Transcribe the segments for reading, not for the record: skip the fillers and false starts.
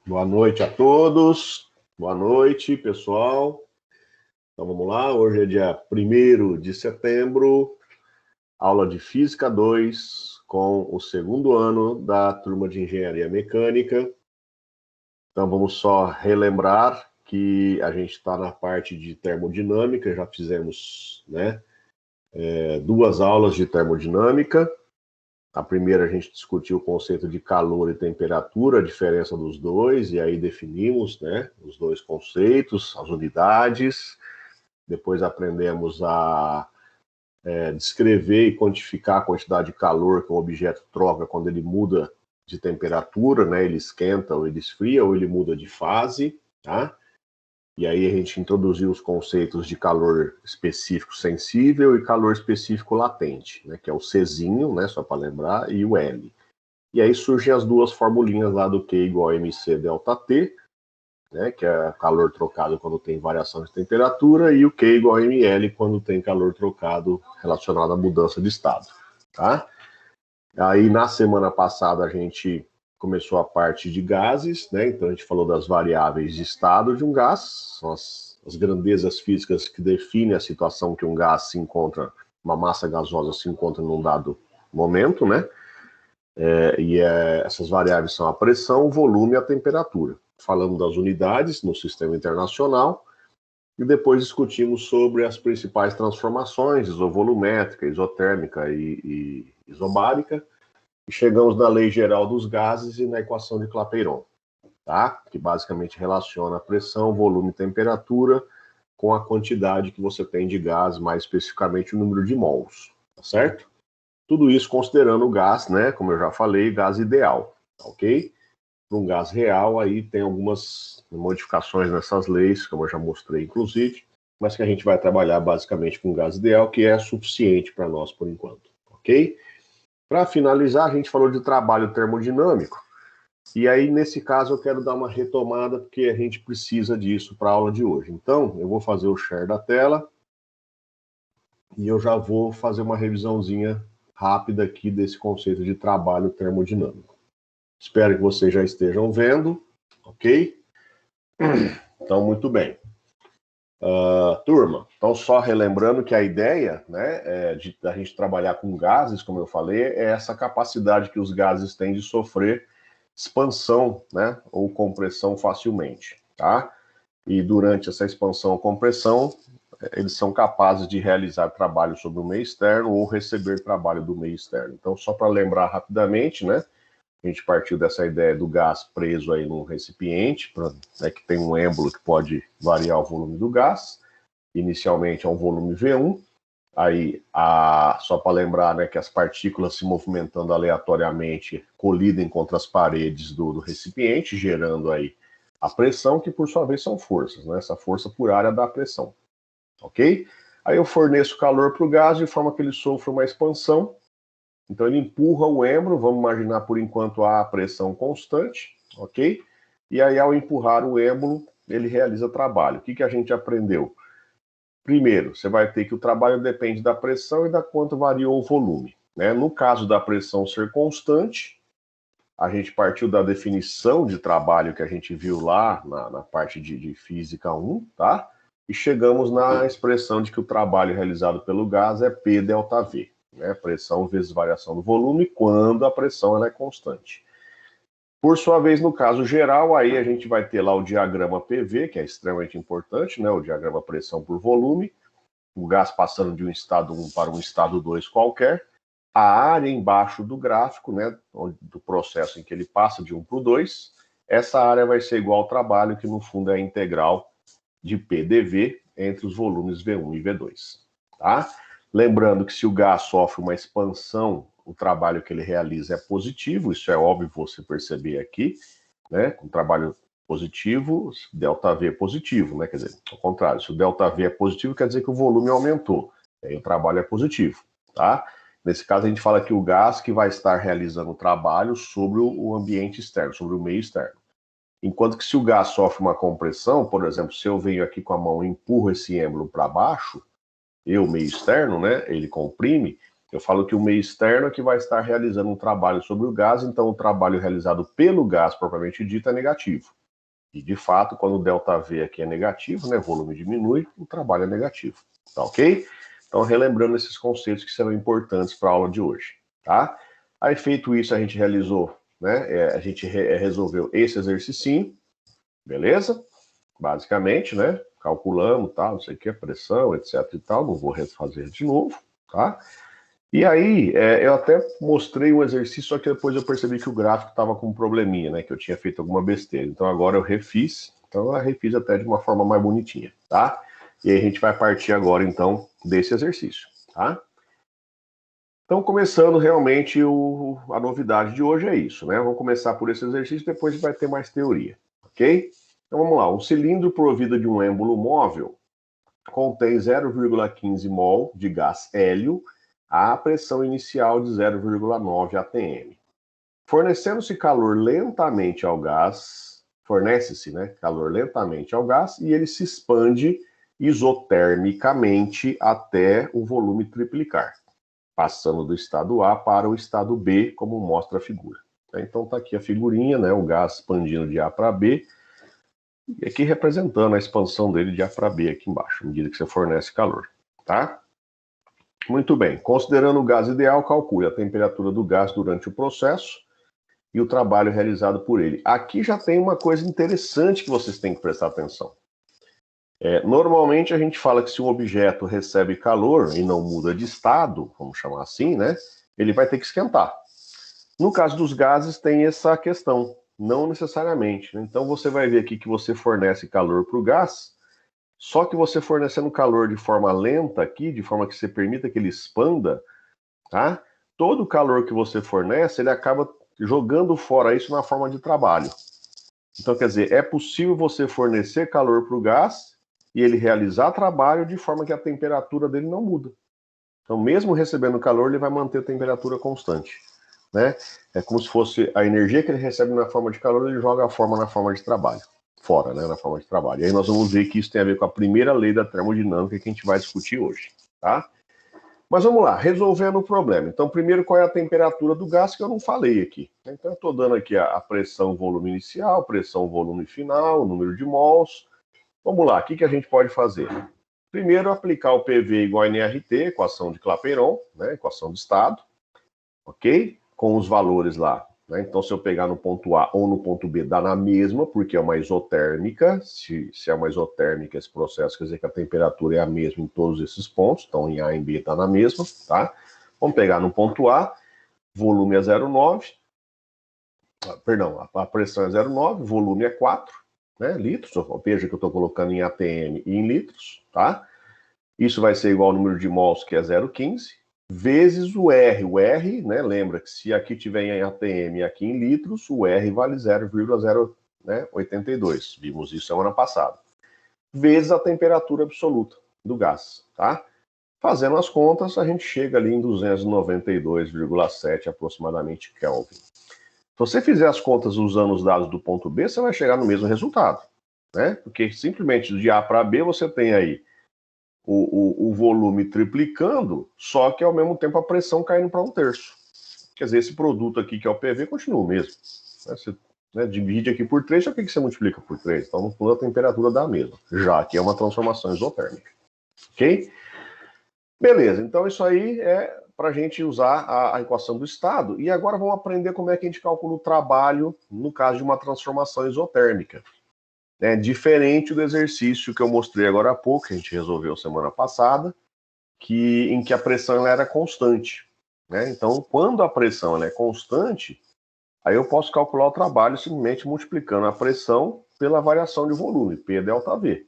Boa noite a todos. Boa noite, pessoal. Então vamos lá, hoje é dia 1º de setembro, aula de Física 2, com o segundo ano da turma de Engenharia Mecânica. Então vamos só relembrar que a gente está na parte de termodinâmica, já fizemos, duas aulas de termodinâmica. A primeira a gente discutiu o conceito de calor e temperatura, a diferença dos dois, e aí definimos, os dois conceitos, as unidades. Depois aprendemos a descrever e quantificar a quantidade de calor que um objeto troca quando ele muda de temperatura, ele esquenta ou ele esfria, ou ele muda de fase, tá? E aí a gente introduziu os conceitos de calor específico sensível e calor específico latente, que é o Czinho, só para lembrar, e o L. E aí surgem as duas formulinhas lá do Q igual a mc delta T, que é calor trocado quando tem variação de temperatura, e o Q igual a ml quando tem calor trocado relacionado à mudança de estado, tá? Aí na semana passada a gente começou a parte de gases, então a gente falou das variáveis de estado de um gás, são as grandezas físicas que definem a situação que um gás se encontra, uma massa gasosa se encontra num dado momento, essas variáveis são a pressão, o volume e a temperatura. Falamos das unidades no sistema internacional e depois discutimos sobre as principais transformações, isovolumétrica, isotérmica e isobárica, e chegamos na lei geral dos gases e na equação de Clapeyron, tá? Que basicamente relaciona a pressão, volume e temperatura com a quantidade que você tem de gás, mais especificamente o número de mols, tá certo? Tudo isso considerando o gás, como eu já falei, gás ideal, ok? Para um gás real, aí tem algumas modificações nessas leis, como eu já mostrei, inclusive, mas que a gente vai trabalhar basicamente com gás ideal, que é suficiente para nós por enquanto, ok? Para finalizar, a gente falou de trabalho termodinâmico, e aí, nesse caso, eu quero dar uma retomada, porque a gente precisa disso para a aula de hoje. Então, eu vou fazer o share da tela, e eu já vou fazer uma revisãozinha rápida aqui desse conceito de trabalho termodinâmico. Espero que vocês já estejam vendo, ok? Então, muito bem. Turma, então só relembrando que a ideia de a gente trabalhar com gases, como eu falei, é essa capacidade que os gases têm de sofrer expansão ou compressão facilmente, tá? E durante essa expansão ou compressão, eles são capazes de realizar trabalho sobre o meio externo ou receber trabalho do meio externo. Então, só para lembrar rapidamente, a gente partiu dessa ideia do gás preso aí num recipiente, que tem um êmbolo que pode variar o volume do gás. Inicialmente é um volume V1, aí só para lembrar que as partículas se movimentando aleatoriamente colidem contra as paredes do recipiente, gerando aí a pressão, que por sua vez são forças, essa força por área dá pressão, ok? Aí eu forneço calor para o gás de forma que ele sofra uma expansão. Então ele empurra o êmbolo, vamos imaginar por enquanto a pressão constante, ok? E aí ao empurrar o êmbolo, ele realiza trabalho. O que a gente aprendeu? Primeiro, você vai ter que o trabalho depende da pressão e da quanto variou o volume. No caso da pressão ser constante, a gente partiu da definição de trabalho que a gente viu lá na parte de Física 1, tá? E chegamos na expressão de que o trabalho realizado pelo gás é P delta V. Pressão vezes variação do volume, quando a pressão ela é constante. Por sua vez, no caso geral, aí a gente vai ter lá o diagrama PV, que é extremamente importante, o diagrama pressão por volume, o gás passando de um estado 1 para um estado 2 qualquer, a área embaixo do gráfico, do processo em que ele passa de 1 para o 2, essa área vai ser igual ao trabalho, que no fundo é a integral de PdV entre os volumes V1 e V2, tá? Lembrando que se o gás sofre uma expansão, o trabalho que ele realiza é positivo, isso é óbvio você perceber aqui, com trabalho positivo, ΔV é positivo, quer dizer, ao contrário, se o ΔV é positivo, quer dizer que o volume aumentou, aí o trabalho é positivo, tá? Nesse caso, a gente fala que o gás que vai estar realizando o trabalho sobre o ambiente externo, sobre o meio externo. Enquanto que se o gás sofre uma compressão, por exemplo, se eu venho aqui com a mão e empurro esse êmbolo para baixo, meio externo, ele comprime, Eu falo que o meio externo é que vai estar realizando um trabalho sobre o gás, então o trabalho realizado pelo gás, propriamente dito, é negativo. E, de fato, quando o ΔV aqui é negativo, né, volume diminui, o trabalho é negativo. Tá ok? Então, relembrando esses conceitos que serão importantes para a aula de hoje. Tá? Aí, feito isso, a gente realizou, né, a gente resolveu esse exercício, beleza? Basicamente, né, calculamos, tal, não sei o que, a pressão, etc e tal, não vou refazer de novo, tá? E aí, eu até mostrei um exercício, só que depois eu percebi que o gráfico estava com um probleminha, né? Que eu tinha feito alguma besteira. Então agora eu refiz. Então eu refiz até de uma forma mais bonitinha, tá? E aí a gente vai partir agora, então, desse exercício, tá? Então, começando realmente, a novidade de hoje é isso, né? Vamos começar por esse exercício, depois vai ter mais teoria, ok? Então vamos lá. Um cilindro provido de um êmbolo móvel contém 0,15 mol de gás hélio à pressão inicial de 0,9 atm. Fornecendo-se calor lentamente ao gás, fornece-se, né, calor lentamente ao gás e ele se expande isotermicamente até o volume triplicar, passando do estado A para o estado B, como mostra a figura. Então está aqui a figurinha, né, o gás expandindo de A para B, e aqui representando a expansão dele de A para B aqui embaixo, à medida que você fornece calor, tá? Muito bem. Considerando o gás ideal, calcule a temperatura do gás durante o processo e o trabalho realizado por ele. Aqui já tem uma coisa interessante que vocês têm que prestar atenção. Normalmente a gente fala que se um objeto recebe calor e não muda de estado, vamos chamar assim, né? Ele vai ter que esquentar. No caso dos gases tem essa questão. Não necessariamente. Então você vai ver aqui que você fornece calor para o gás, só que você fornecendo calor de forma lenta aqui, de forma que você permita que ele expanda, tá? Todo o calor que você fornece, ele acaba jogando fora isso na forma de trabalho. Então, quer dizer, é possível você fornecer calor para o gás e ele realizar trabalho de forma que a temperatura dele não muda. Então, mesmo recebendo calor, ele vai manter a temperatura constante, né? É como se fosse a energia que ele recebe na forma de calor, ele joga a forma na forma de trabalho. Fora, né, na forma de trabalho. E aí nós vamos ver que isso tem a ver com a primeira lei da termodinâmica que a gente vai discutir hoje, tá? Mas vamos lá, resolvendo o problema. Então, primeiro, qual é a temperatura do gás, que eu não falei aqui. Então, eu estou dando aqui a pressão volume inicial, pressão volume final, número de mols. Vamos lá, o que a gente pode fazer? Primeiro, aplicar o PV igual a nRT, equação de Clapeyron, né, equação de estado, ok? Com os valores lá. Né? Então, se eu pegar no ponto A ou no ponto B, dá na mesma, porque é uma isotérmica. Se é uma isotérmica esse processo, quer dizer que a temperatura é a mesma em todos esses pontos. Então, em A e em B está na mesma, tá? Vamos pegar no ponto A, volume é 0,9. Perdão, a pressão é 0,9, volume é 4, né, litros. Veja que eu estou colocando em ATM e em litros, tá? Isso vai ser igual ao número de mols, que é 0,15. Vezes o R. O R, né, lembra que se aqui tiver em ATM e aqui em litros, o R vale 0,082. Vimos isso semana passada. Vezes a temperatura absoluta do gás, tá? Fazendo as contas, a gente chega ali em 292,7 aproximadamente Kelvin. Se você fizer as contas usando os dados do ponto B, você vai chegar no mesmo resultado, né? Porque simplesmente de A para B você tem aí o volume triplicando, só que ao mesmo tempo a pressão caindo para 1/3. Quer dizer, esse produto aqui, que é o PV, continua o mesmo. Você, né, divide aqui por 3, só que você multiplica por 3. Então, no fundo, a temperatura dá a mesma, já que é uma transformação isotérmica. Ok? Beleza, então isso aí é para a gente usar a equação do estado. E agora vamos aprender como é que a gente calcula o trabalho no caso de uma transformação isotérmica. Diferente do exercício que eu mostrei agora há pouco, que a gente resolveu semana passada, em que a pressão ela era constante. Né? Então, quando a pressão ela é constante, aí eu posso calcular o trabalho simplesmente multiplicando a pressão pela variação de volume, P delta V.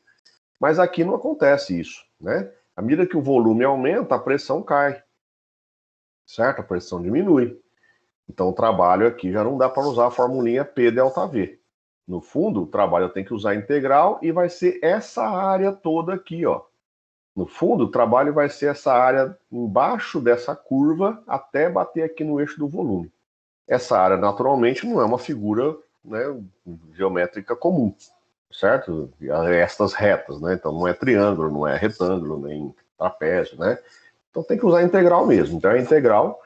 Mas aqui não acontece isso. Né? À medida que o volume aumenta, a pressão cai. Certo? A pressão diminui. Então, o trabalho aqui já não dá para usar a formulinha P delta V. No fundo, o trabalho eu tenho que usar a integral e vai ser essa área toda aqui, ó. No fundo, o trabalho vai ser essa área embaixo dessa curva até bater aqui no eixo do volume. Essa área, naturalmente, não é uma figura, né, geométrica comum, certo? Estas retas, né? Então, não é triângulo, não é retângulo, nem trapézio, né? Então tem que usar a integral mesmo. Então é a integral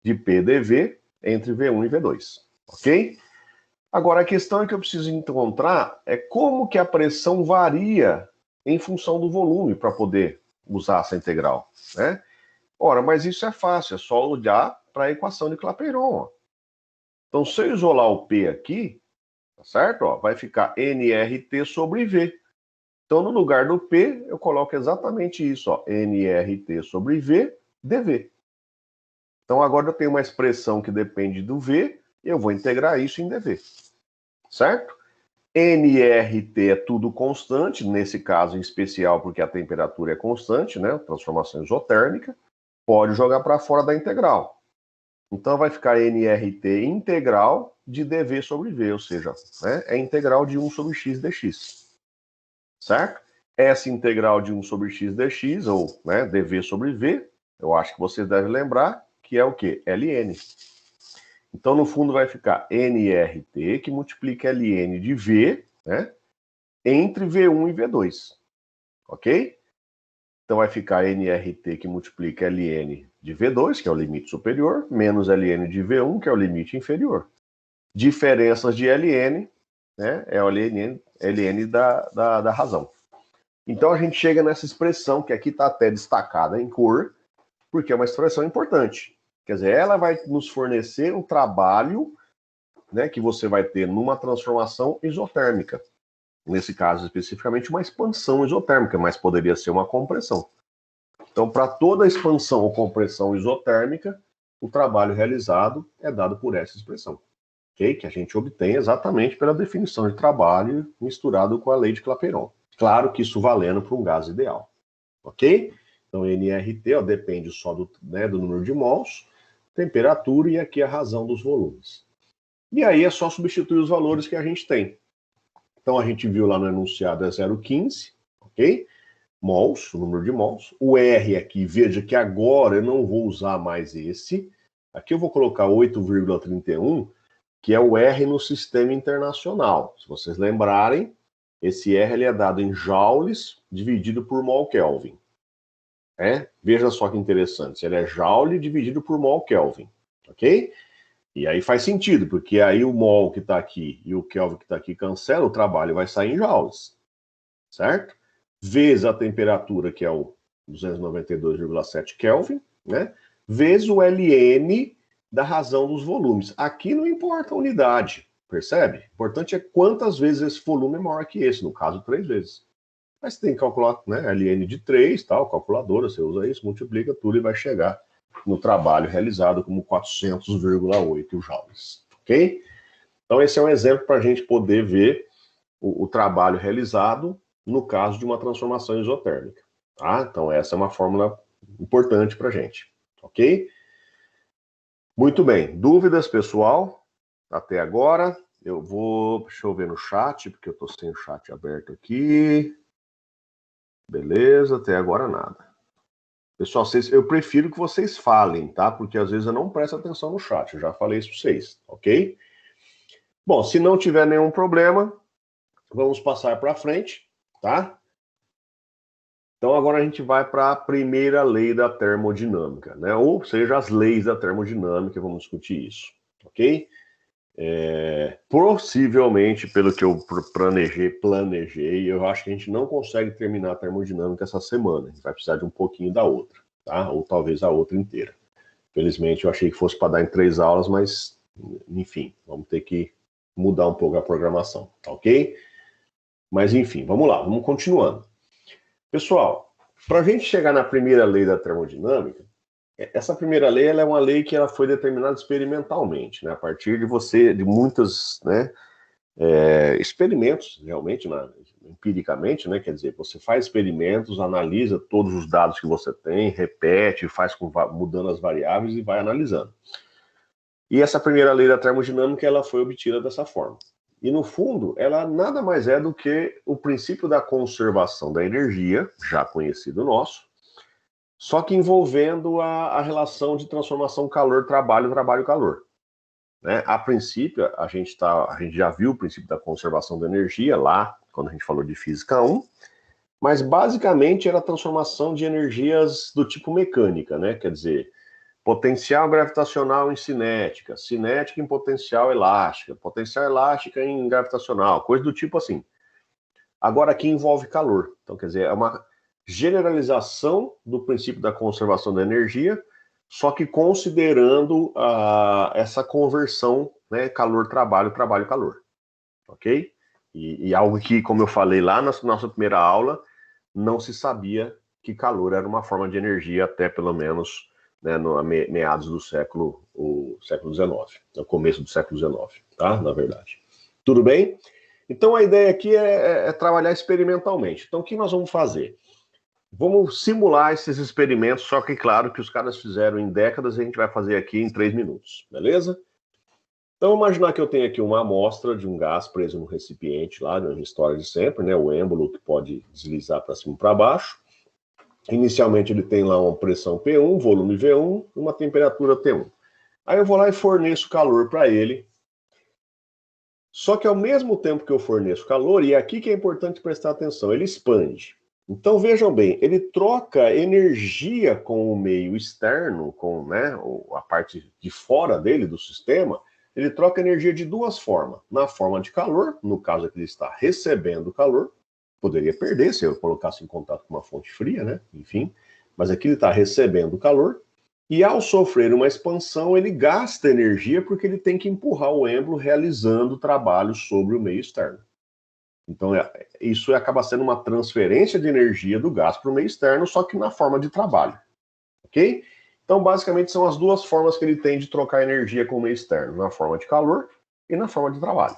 de P dV entre V1 e V2, ok? Agora a questão é que eu preciso encontrar é como que a pressão varia em função do volume para poder usar essa integral, né? Ora, mas isso é fácil, é só olhar para a equação de Clapeyron, ó. Então, se eu isolar o P aqui, tá certo? Ó, vai ficar nRT sobre V. Então, no lugar do P, eu coloco exatamente isso, ó, nRT sobre V, dV. Então, agora eu tenho uma expressão que depende do V, e eu vou integrar isso em dV, certo? nRT é tudo constante, nesse caso em especial porque a temperatura é constante, né? Transformação isotérmica. Pode jogar para fora da integral. Então vai ficar nRT integral de dV sobre V, ou seja, né, é integral de 1 sobre x dx. Certo? Essa integral de 1 sobre x dx, ou né, dV sobre V, eu acho que vocês devem lembrar que é o quê? Ln. Então, no fundo, vai ficar nRT, que multiplica Ln de V, né, entre V1 e V2. Ok? Então, vai ficar nRT, que multiplica Ln de V2, que é o limite superior, menos Ln de V1, que é o limite inferior. Diferenças de Ln, né, é o Ln da razão. Então, a gente chega nessa expressão, que aqui está até destacada em cor, porque é uma expressão importante. Quer dizer, ela vai nos fornecer um trabalho, né, que você vai ter numa transformação isotérmica. Nesse caso, especificamente, uma expansão isotérmica, mas poderia ser uma compressão. Então, para toda expansão ou compressão isotérmica, o trabalho realizado é dado por essa expressão, okay? Que a gente obtém exatamente pela definição de trabalho misturado com a lei de Clapeyron. Claro que isso valendo para um gás ideal, ok? Então, nRT ó, depende só do número de mols, temperatura e aqui a razão dos volumes. E aí é só substituir os valores que a gente tem. Então, a gente viu lá no enunciado é 0,15, ok? Mols, o número de mols. O R aqui, veja que agora eu não vou usar mais esse. Aqui eu vou colocar 8,31, que é o R no sistema internacional. Se vocês lembrarem, esse R ele é dado em joules dividido por mol Kelvin. Veja só que interessante, ele é joule dividido por mol Kelvin, ok? E aí faz sentido, porque aí o mol que está aqui e o Kelvin que está aqui cancela, o trabalho vai sair em joules, certo? Vezes a temperatura, que é o 292,7 Kelvin, né? Vezes o Ln da razão dos volumes. Aqui não importa a unidade, percebe? O importante é quantas vezes esse volume é maior que esse, no caso, 3 vezes. Mas você tem que calcular, né, Ln de 3, tal, calculadora, você usa isso, multiplica tudo e vai chegar no trabalho realizado como 400,8 joules, ok? Então esse é um exemplo para a gente poder ver o trabalho realizado no caso de uma transformação isotérmica, tá? Então essa é uma fórmula importante para a gente, ok? Muito bem, dúvidas, pessoal? Até agora, deixa eu ver no chat, porque eu estou sem o chat aberto aqui. Beleza, até agora nada. Pessoal, eu prefiro que vocês falem, tá? Porque às vezes eu não presto atenção no chat, eu já falei isso para vocês, ok? Bom, se não tiver nenhum problema, vamos passar para frente, tá? Então agora a gente vai para a primeira lei da termodinâmica, né? Ou seja, as leis da termodinâmica, vamos discutir isso, ok? Possivelmente, pelo que eu planejei, eu acho que a gente não consegue terminar a termodinâmica essa semana. A gente vai precisar de um pouquinho da outra, tá? Ou talvez a outra inteira. Felizmente, eu achei que fosse para dar em 3 aulas, mas, enfim, vamos ter que mudar um pouco a programação, tá ok? Mas, enfim, vamos lá, vamos continuando. Pessoal, para a gente chegar na primeira lei da termodinâmica, essa primeira lei ela é uma lei que ela foi determinada experimentalmente, né, a partir de muitos, né, experimentos, realmente, empiricamente, né, quer dizer, você faz experimentos, analisa todos os dados que você tem, repete, faz mudando as variáveis e vai analisando. E essa primeira lei da termodinâmica ela foi obtida dessa forma. E, no fundo, ela nada mais é do que o princípio da conservação da energia, já conhecido nosso, só que envolvendo a relação de transformação calor-trabalho, trabalho-calor. Né? A princípio, a gente já viu o princípio da conservação da energia lá, quando a gente falou de Física 1, Mas basicamente era a transformação de energias do tipo mecânica, né? Quer dizer, potencial gravitacional em cinética, cinética em potencial elástica, potencial elástica em gravitacional, coisa do tipo assim. Agora aqui envolve calor. Então, quer dizer, é uma generalização do princípio da conservação da energia, só que considerando essa conversão, né, calor-trabalho, trabalho-calor. Ok? E algo que, como eu falei lá na nossa primeira aula, não se sabia que calor era uma forma de energia até pelo menos, né, no meados do século XIX, no começo do século XIX, tá? Na verdade. Tudo bem? Então a ideia aqui é trabalhar experimentalmente. Então o que nós vamos fazer? Vamos simular esses experimentos, só que claro que os caras fizeram em décadas e a gente vai fazer aqui em 3 minutos, beleza? Então, imaginar que eu tenho aqui uma amostra de um gás preso no recipiente lá, na história de sempre, né? O êmbolo que pode deslizar para cima e para baixo. Inicialmente ele tem lá uma pressão P1, volume V1 e uma temperatura T1. Aí eu vou lá e forneço calor para ele. Só que ao mesmo tempo que eu forneço calor, e é aqui que é importante prestar atenção, ele expande. Então vejam bem, ele troca energia com o meio externo, com, né, a parte de fora dele, do sistema, ele troca energia de duas formas. Na forma de calor, no caso aqui ele está recebendo calor, poderia perder se eu colocasse em contato com uma fonte fria, né? Enfim, mas aqui ele está recebendo calor, e ao sofrer uma expansão, ele gasta energia porque ele tem que empurrar o êmbolo realizando trabalho sobre o meio externo. Então, isso acaba sendo uma transferência de energia do gás para o meio externo, só que na forma de trabalho. Ok? Então, basicamente, são as duas formas que ele tem de trocar energia com o meio externo, na forma de calor e na forma de trabalho.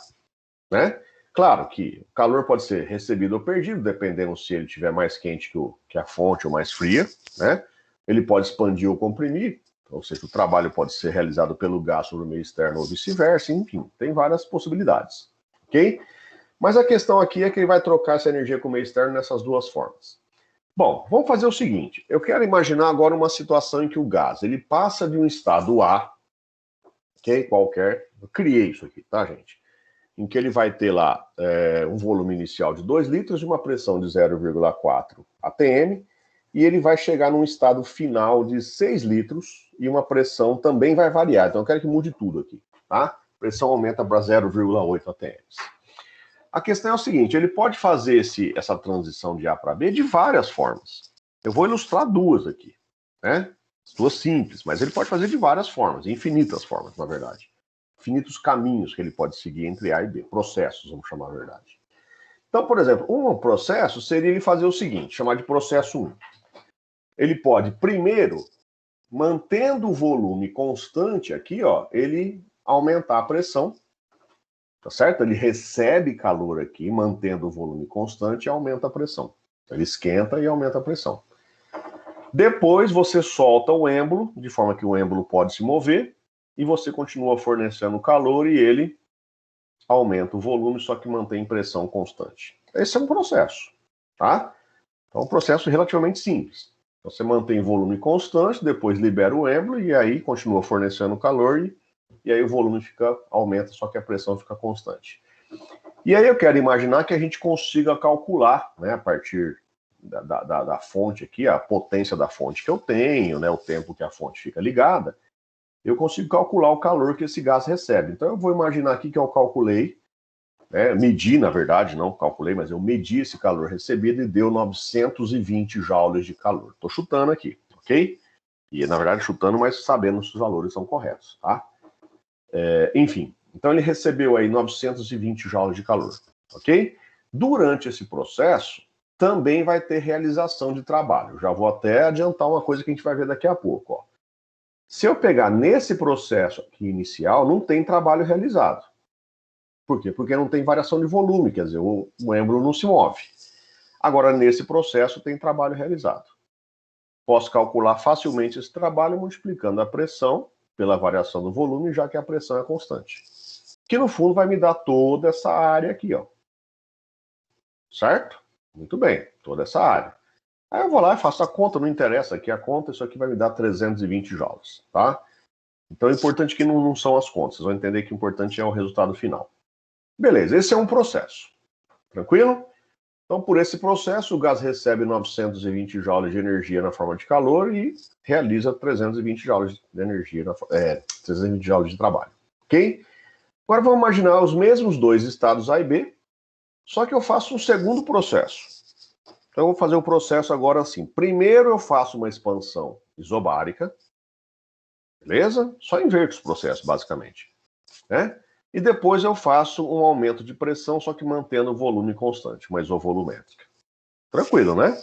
Né? Claro que o calor pode ser recebido ou perdido, dependendo se ele estiver mais quente que a fonte ou mais fria. Né? Ele pode expandir ou comprimir, ou seja, o trabalho pode ser realizado pelo gás sobre o meio externo ou vice-versa, enfim, tem várias possibilidades. Ok? Mas a questão aqui é que ele vai trocar essa energia com o meio externo nessas duas formas. Bom, vamos fazer o seguinte. Eu quero imaginar agora uma situação em que o gás ele passa de um estado A, ok, qualquer. Eu criei isso aqui, tá, gente? Em que ele vai ter lá um volume inicial de 2 litros e uma pressão de 0,4 atm, e ele vai chegar num estado final de 6 litros e uma pressão também vai variar. Então eu quero que mude tudo aqui, tá? A pressão aumenta para 0,8 atm. A questão é o seguinte, ele pode fazer essa transição de A para B de várias formas. Eu vou ilustrar duas aqui, né? Duas simples, mas ele pode fazer de várias formas, infinitas formas, na verdade. Infinitos caminhos que ele pode seguir entre A e B, processos, vamos chamar a verdade. Então, por exemplo, um processo seria ele fazer o seguinte, chamar de processo 1. Ele pode, primeiro, mantendo o volume constante aqui, ó, ele aumentar a pressão, tá certo? Ele recebe calor aqui, mantendo o volume constante e aumenta a pressão. Ele esquenta e aumenta a pressão. Depois você solta o êmbolo, de forma que o êmbolo pode se mover, e você continua fornecendo calor e ele aumenta o volume, só que mantém pressão constante. Esse é um processo, tá? Então é um processo relativamente simples. Você mantém volume constante, depois libera o êmbolo e aí continua fornecendo calor e aí o volume aumenta, só que a pressão fica constante. E aí eu quero imaginar que a gente consiga calcular, né, a partir da fonte aqui, a potência da fonte que eu tenho, né, o tempo que a fonte fica ligada, eu consigo calcular o calor que esse gás recebe. Então eu vou imaginar aqui que eu calculei, medi, na verdade, não calculei, mas eu medi esse calor recebido e deu 920 joules de calor. Estou chutando aqui, ok? E na verdade chutando, mas sabendo se os valores são corretos, tá? Enfim, então ele recebeu aí 920 joules de calor, ok? Durante esse processo, também vai ter realização de trabalho. Já vou até adiantar uma coisa que a gente vai ver daqui a pouco, ó. Se eu pegar nesse processo aqui inicial, não tem trabalho realizado. Por quê? Porque não tem variação de volume, quer dizer, o êmbolo não se move. Agora, nesse processo, tem trabalho realizado. Posso calcular facilmente esse trabalho multiplicando a pressão pela variação do volume, já que a pressão é constante. Que no fundo vai me dar toda essa área aqui, ó. Certo? Muito bem, toda essa área. Aí eu vou lá e faço a conta, não interessa aqui a conta, isso aqui vai me dar 320 joules, tá? Então é importante que não são as contas, vocês vão entender que o importante é o resultado final. Beleza, esse é um processo. Tranquilo? Então, por esse processo, o gás recebe 920 joules de energia na forma de calor e realiza 320 joules de energia, 320 joules de trabalho. Ok? Agora vamos imaginar os mesmos dois estados A e B, só que eu faço um segundo processo. Então eu vou fazer o processo agora assim. Primeiro eu faço uma expansão isobárica, beleza? Só inverto os processos, basicamente, né? E depois eu faço um aumento de pressão, só que mantendo o volume constante, uma isovolumétrica. Tranquilo, né?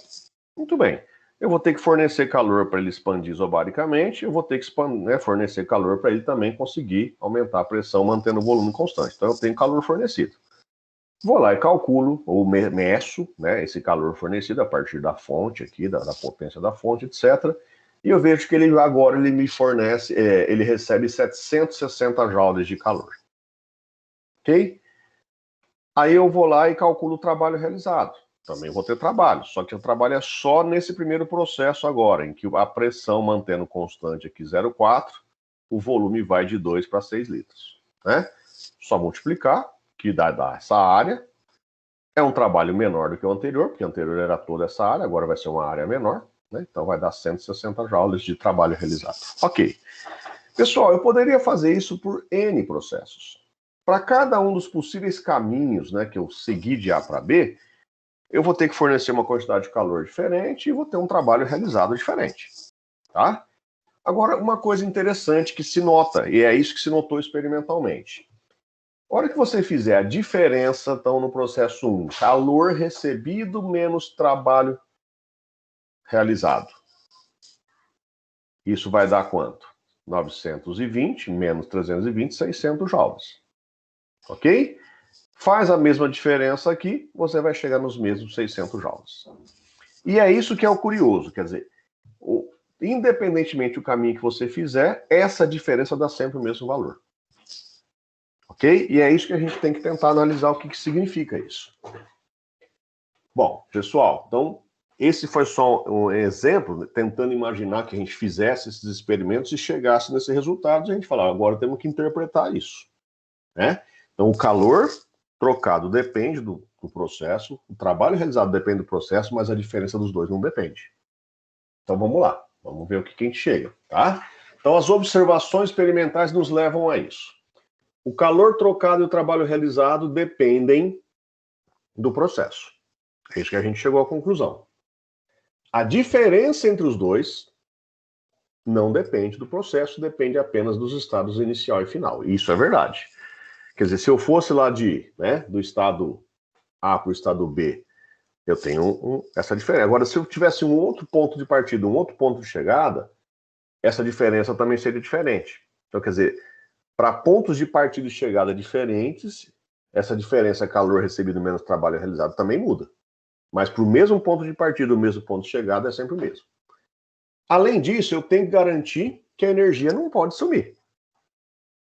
Muito bem. Eu vou ter que fornecer calor para ele expandir isobaricamente, eu vou ter que fornecer calor para ele também conseguir aumentar a pressão, mantendo o volume constante. Então eu tenho calor fornecido. Vou lá e calculo, ou meço, né, esse calor fornecido a partir da fonte aqui, da potência da fonte, etc. E eu vejo que ele agora ele me fornece, ele recebe 760 joules de calor. Ok? Aí eu vou lá e calculo o trabalho realizado. Também vou ter trabalho, só que o trabalho é só nesse primeiro processo agora, em que a pressão mantendo constante aqui 0,4, o volume vai de 2 para 6 litros. Né? Só multiplicar, que dá essa área. É um trabalho menor do que o anterior, porque o anterior era toda essa área, agora vai ser uma área menor. Né? Então vai dar 160 joules de trabalho realizado. Ok. Pessoal, eu poderia fazer isso por N processos. Para cada um dos possíveis caminhos, né, que eu segui de A para B, eu vou ter que fornecer uma quantidade de calor diferente e vou ter um trabalho realizado diferente. Tá? Agora, uma coisa interessante que se nota, e é isso que se notou experimentalmente. A hora que você fizer a diferença, então, no processo 1, calor recebido menos trabalho realizado. Isso vai dar quanto? 920 menos 320, 600 joules. Ok? Faz a mesma diferença aqui, você vai chegar nos mesmos 600 joules. E é isso que é o curioso, quer dizer, independentemente do caminho que você fizer, essa diferença dá sempre o mesmo valor. Ok? E é isso que a gente tem que tentar analisar o que significa isso. Bom, pessoal, então esse foi só um exemplo, tentando imaginar que a gente fizesse esses experimentos e chegasse nesse resultado, e a gente falar, agora temos que interpretar isso. Né? Então o calor trocado depende do processo, o trabalho realizado depende do processo, mas a diferença dos dois não depende. Então vamos lá, vamos ver o que a gente chega, tá? Então as observações experimentais nos levam a isso. O calor trocado e o trabalho realizado dependem do processo. É isso que a gente chegou à conclusão. A diferença entre os dois não depende do processo, depende apenas dos estados inicial e final. Isso é verdade. Quer dizer, se eu fosse lá do estado A para o estado B, eu tenho essa diferença. Agora, se eu tivesse um outro ponto de partida, um outro ponto de chegada, essa diferença também seria diferente. Então, quer dizer, para pontos de partida e chegada diferentes, essa diferença calor recebido menos trabalho realizado também muda. Mas para o mesmo ponto de partida, o mesmo ponto de chegada é sempre o mesmo. Além disso, eu tenho que garantir que a energia não pode sumir.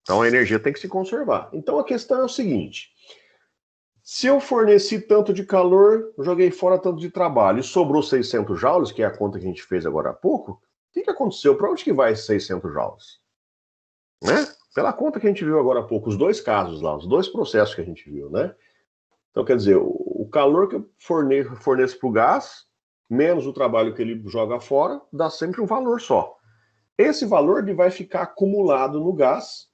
Então a energia tem que se conservar. Então a questão é o seguinte: se eu forneci tanto de calor, joguei fora tanto de trabalho e sobrou 600 joules, que é a conta que a gente fez agora há pouco, o que aconteceu? Para onde que vai esses 600 joules? Né? Pela conta que a gente viu agora há pouco, os dois casos lá, os dois processos que a gente viu, né? Então, quer dizer, o calor que eu forneço para o gás, menos o trabalho que ele joga fora, dá sempre um valor só. Esse valor ele vai ficar acumulado no gás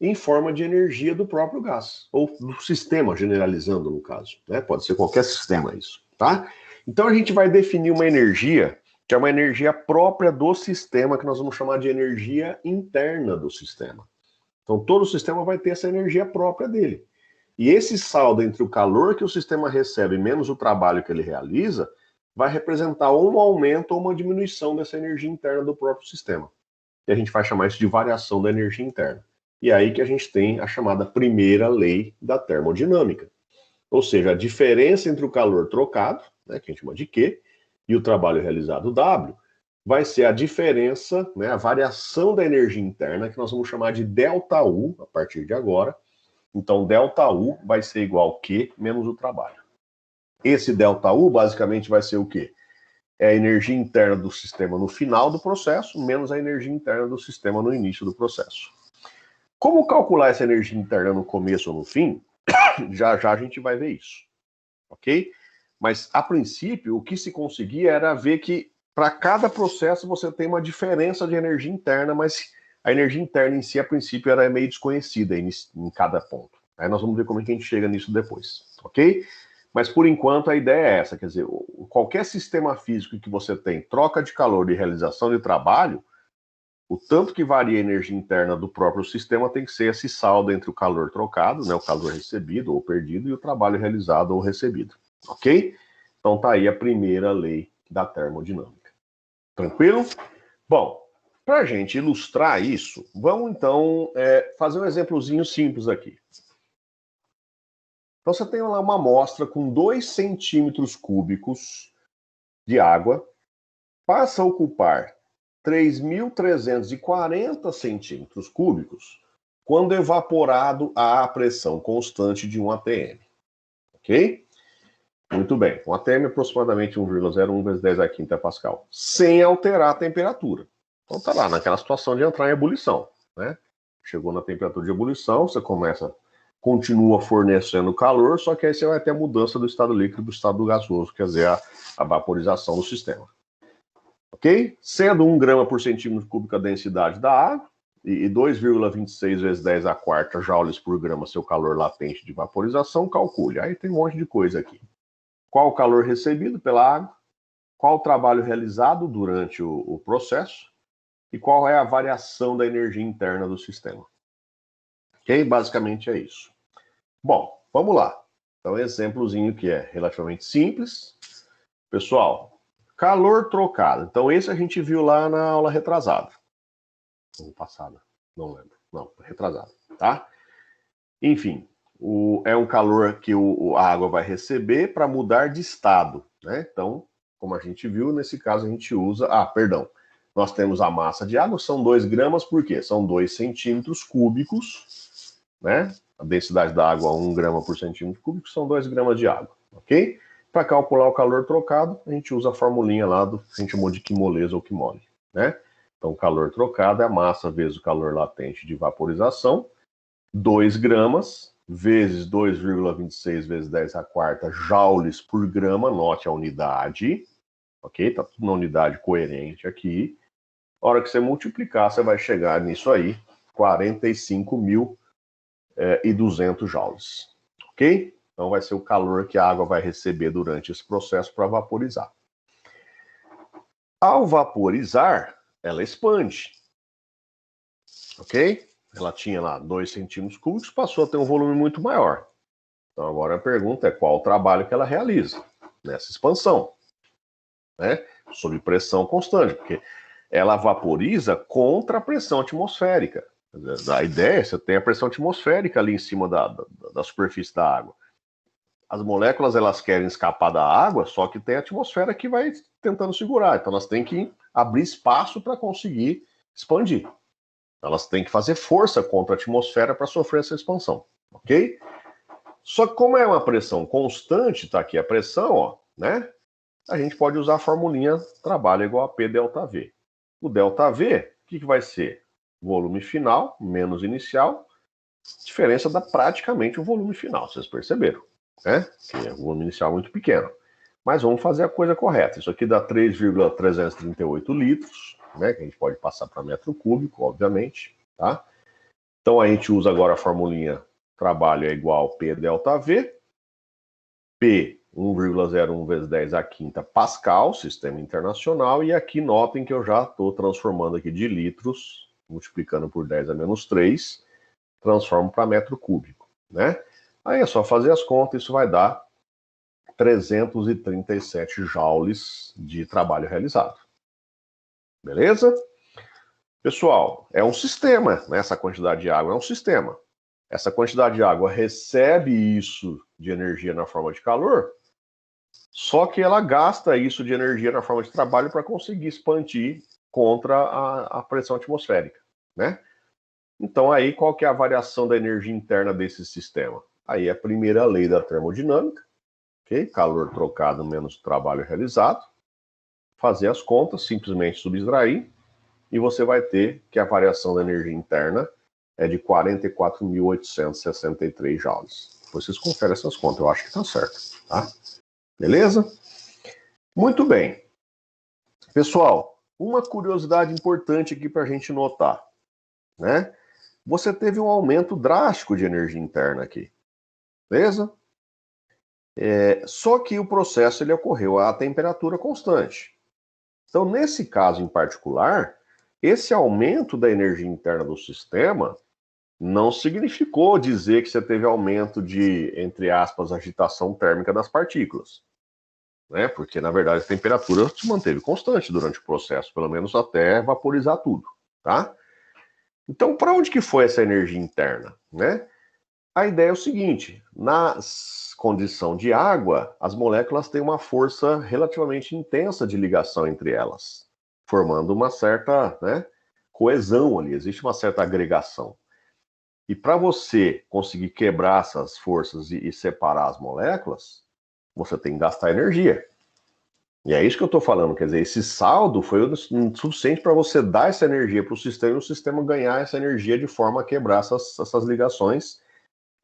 em forma de energia do próprio gás, ou do sistema, generalizando no caso. Né? Pode ser qualquer sistema isso. Tá? Então a gente vai definir uma energia, que é uma energia própria do sistema, que nós vamos chamar de energia interna do sistema. Então todo o sistema vai ter essa energia própria dele. E esse saldo entre o calor que o sistema recebe menos o trabalho que ele realiza, vai representar um aumento ou uma diminuição dessa energia interna do próprio sistema. E a gente vai chamar isso de variação da energia interna. E é aí que a gente tem a chamada primeira lei da termodinâmica. Ou seja, a diferença entre o calor trocado, né, que a gente chama de Q, e o trabalho realizado, W, vai ser a diferença, né, a variação da energia interna, que nós vamos chamar de ΔU, a partir de agora. Então, ΔU vai ser igual a Q menos o trabalho. Esse ΔU basicamente vai ser o quê? É a energia interna do sistema no final do processo, menos a energia interna do sistema no início do processo. Como calcular essa energia interna no começo ou no fim? Já já a gente vai ver isso. Ok? Mas, a princípio, o que se conseguia era ver que para cada processo você tem uma diferença de energia interna, mas a energia interna em si, a princípio, era meio desconhecida em cada ponto. Aí nós vamos ver como é que a gente chega nisso depois, ok? Mas, por enquanto, a ideia é essa, quer dizer, qualquer sistema físico que você tem troca de calor e realização de trabalho, o tanto que varia a energia interna do próprio sistema tem que ser esse saldo entre o calor trocado, né, o calor recebido ou perdido, e o trabalho realizado ou recebido, ok? Então tá aí a primeira lei da termodinâmica. Tranquilo? Bom, para a gente ilustrar isso, vamos então fazer um exemplozinho simples aqui. Então você tem lá uma amostra com 2 centímetros cúbicos de água, passa a ocupar 3.340 centímetros cúbicos quando evaporado à pressão constante de 1 atm. Ok? Muito bem. 1 atm é aproximadamente 1,01 vezes 10 a quinta pascal, sem alterar a temperatura. Então tá lá, naquela situação de entrar em ebulição, né? Chegou na temperatura de ebulição, você continua fornecendo calor, só que aí você vai ter a mudança do estado líquido para o estado gasoso, quer dizer, a vaporização do sistema. Ok? Sendo 1 grama por centímetro cúbico a densidade da água, e 2,26 vezes 10 a quarta joules por grama seu calor latente de vaporização, calcule. Aí tem um monte de coisa aqui. Qual o calor recebido pela água? Qual o trabalho realizado durante o processo? E qual é a variação da energia interna do sistema? Ok? Basicamente é isso. Bom, vamos lá. Então, um exemplozinho que é relativamente simples. Pessoal, calor trocado. Então, esse a gente viu lá na aula retrasada. Ou passada, não lembro. Não, retrasada, tá? Enfim, é um calor que a água vai receber para mudar de estado, né? Então, como a gente viu, nesse caso a gente usa... perdão. Nós temos a massa de água, são 2 gramas, por quê? São 2 centímetros cúbicos, né? A densidade da água, 1 grama por centímetro cúbico, são 2 gramas de água, ok? Para calcular o calor trocado, a gente usa a formulinha lá que a gente chamou de quimolesa ou quimole, né? Então, o calor trocado é a massa vezes o calor latente de vaporização, 2 gramas vezes 2,26 vezes 10 a quarta joules por grama, note a unidade, ok? Tá tudo na unidade coerente aqui. A hora que você multiplicar, você vai chegar nisso aí, 45.200 joules, ok? Então vai ser o calor que a água vai receber durante esse processo para vaporizar. Ao vaporizar, ela expande, ok? Ela tinha lá 2 centímetros cúbicos, passou a ter um volume muito maior. Então agora a pergunta é qual o trabalho que ela realiza nessa expansão, né? Sob pressão constante, porque ela vaporiza contra a pressão atmosférica. A ideia é que você tem a pressão atmosférica ali em cima da superfície da água. As moléculas, elas querem escapar da água, só que tem a atmosfera que vai tentando segurar. Então elas têm que abrir espaço para conseguir expandir. Elas têm que fazer força contra a atmosfera para sofrer essa expansão, ok? Só que como é uma pressão constante, tá aqui a pressão, ó, né? A gente pode usar a formulinha trabalho igual a P delta V. O delta V, o que vai ser? Volume final menos inicial, diferença dá praticamente o volume final, vocês perceberam, né? Que é um volume inicial muito pequeno. Mas vamos fazer a coisa correta. Isso aqui dá 3,338 litros, né? Que a gente pode passar para metro cúbico, obviamente, tá? Então a gente usa agora a formulinha trabalho é igual a P delta V, P 1,01 vezes 10 a quinta pascal, sistema internacional, e aqui notem que eu já estou transformando aqui de litros, multiplicando por 10 a menos 3, transformo para metro cúbico, né? Aí é só fazer as contas, isso vai dar 337 joules de trabalho realizado. Beleza? Pessoal, é um sistema, né? Essa quantidade de água é um sistema. Essa quantidade de água recebe isso de energia na forma de calor, só que ela gasta isso de energia na forma de trabalho para conseguir expandir contra a pressão atmosférica, né? Então aí qual que é a variação da energia interna desse sistema? Aí é a primeira lei da termodinâmica, ok? Calor trocado menos trabalho realizado. Fazer as contas, simplesmente subtrair, e você vai ter que a variação da energia interna é de 44.863 joules. Depois vocês conferem essas contas, eu acho que está certo, tá? Beleza? Muito bem. Pessoal, uma curiosidade importante aqui para a gente notar, né? Você teve um aumento drástico de energia interna aqui, beleza? Só que o processo ele ocorreu a temperatura constante. Então, nesse caso em particular, esse aumento da energia interna do sistema não significou dizer que você teve aumento de, entre aspas, agitação térmica das partículas, né? Porque, na verdade, a temperatura se manteve constante durante o processo, pelo menos até vaporizar tudo, tá? Então, para onde que foi essa energia interna, né? A ideia é o seguinte, na condição de água, as moléculas têm uma força relativamente intensa de ligação entre elas, formando uma certa, né, coesão ali, existe uma certa agregação. E para você conseguir quebrar essas forças e separar as moléculas, você tem que gastar energia. E é isso que eu estou falando, quer dizer, esse saldo foi o suficiente para você dar essa energia para o sistema e o sistema ganhar essa energia de forma a quebrar essas ligações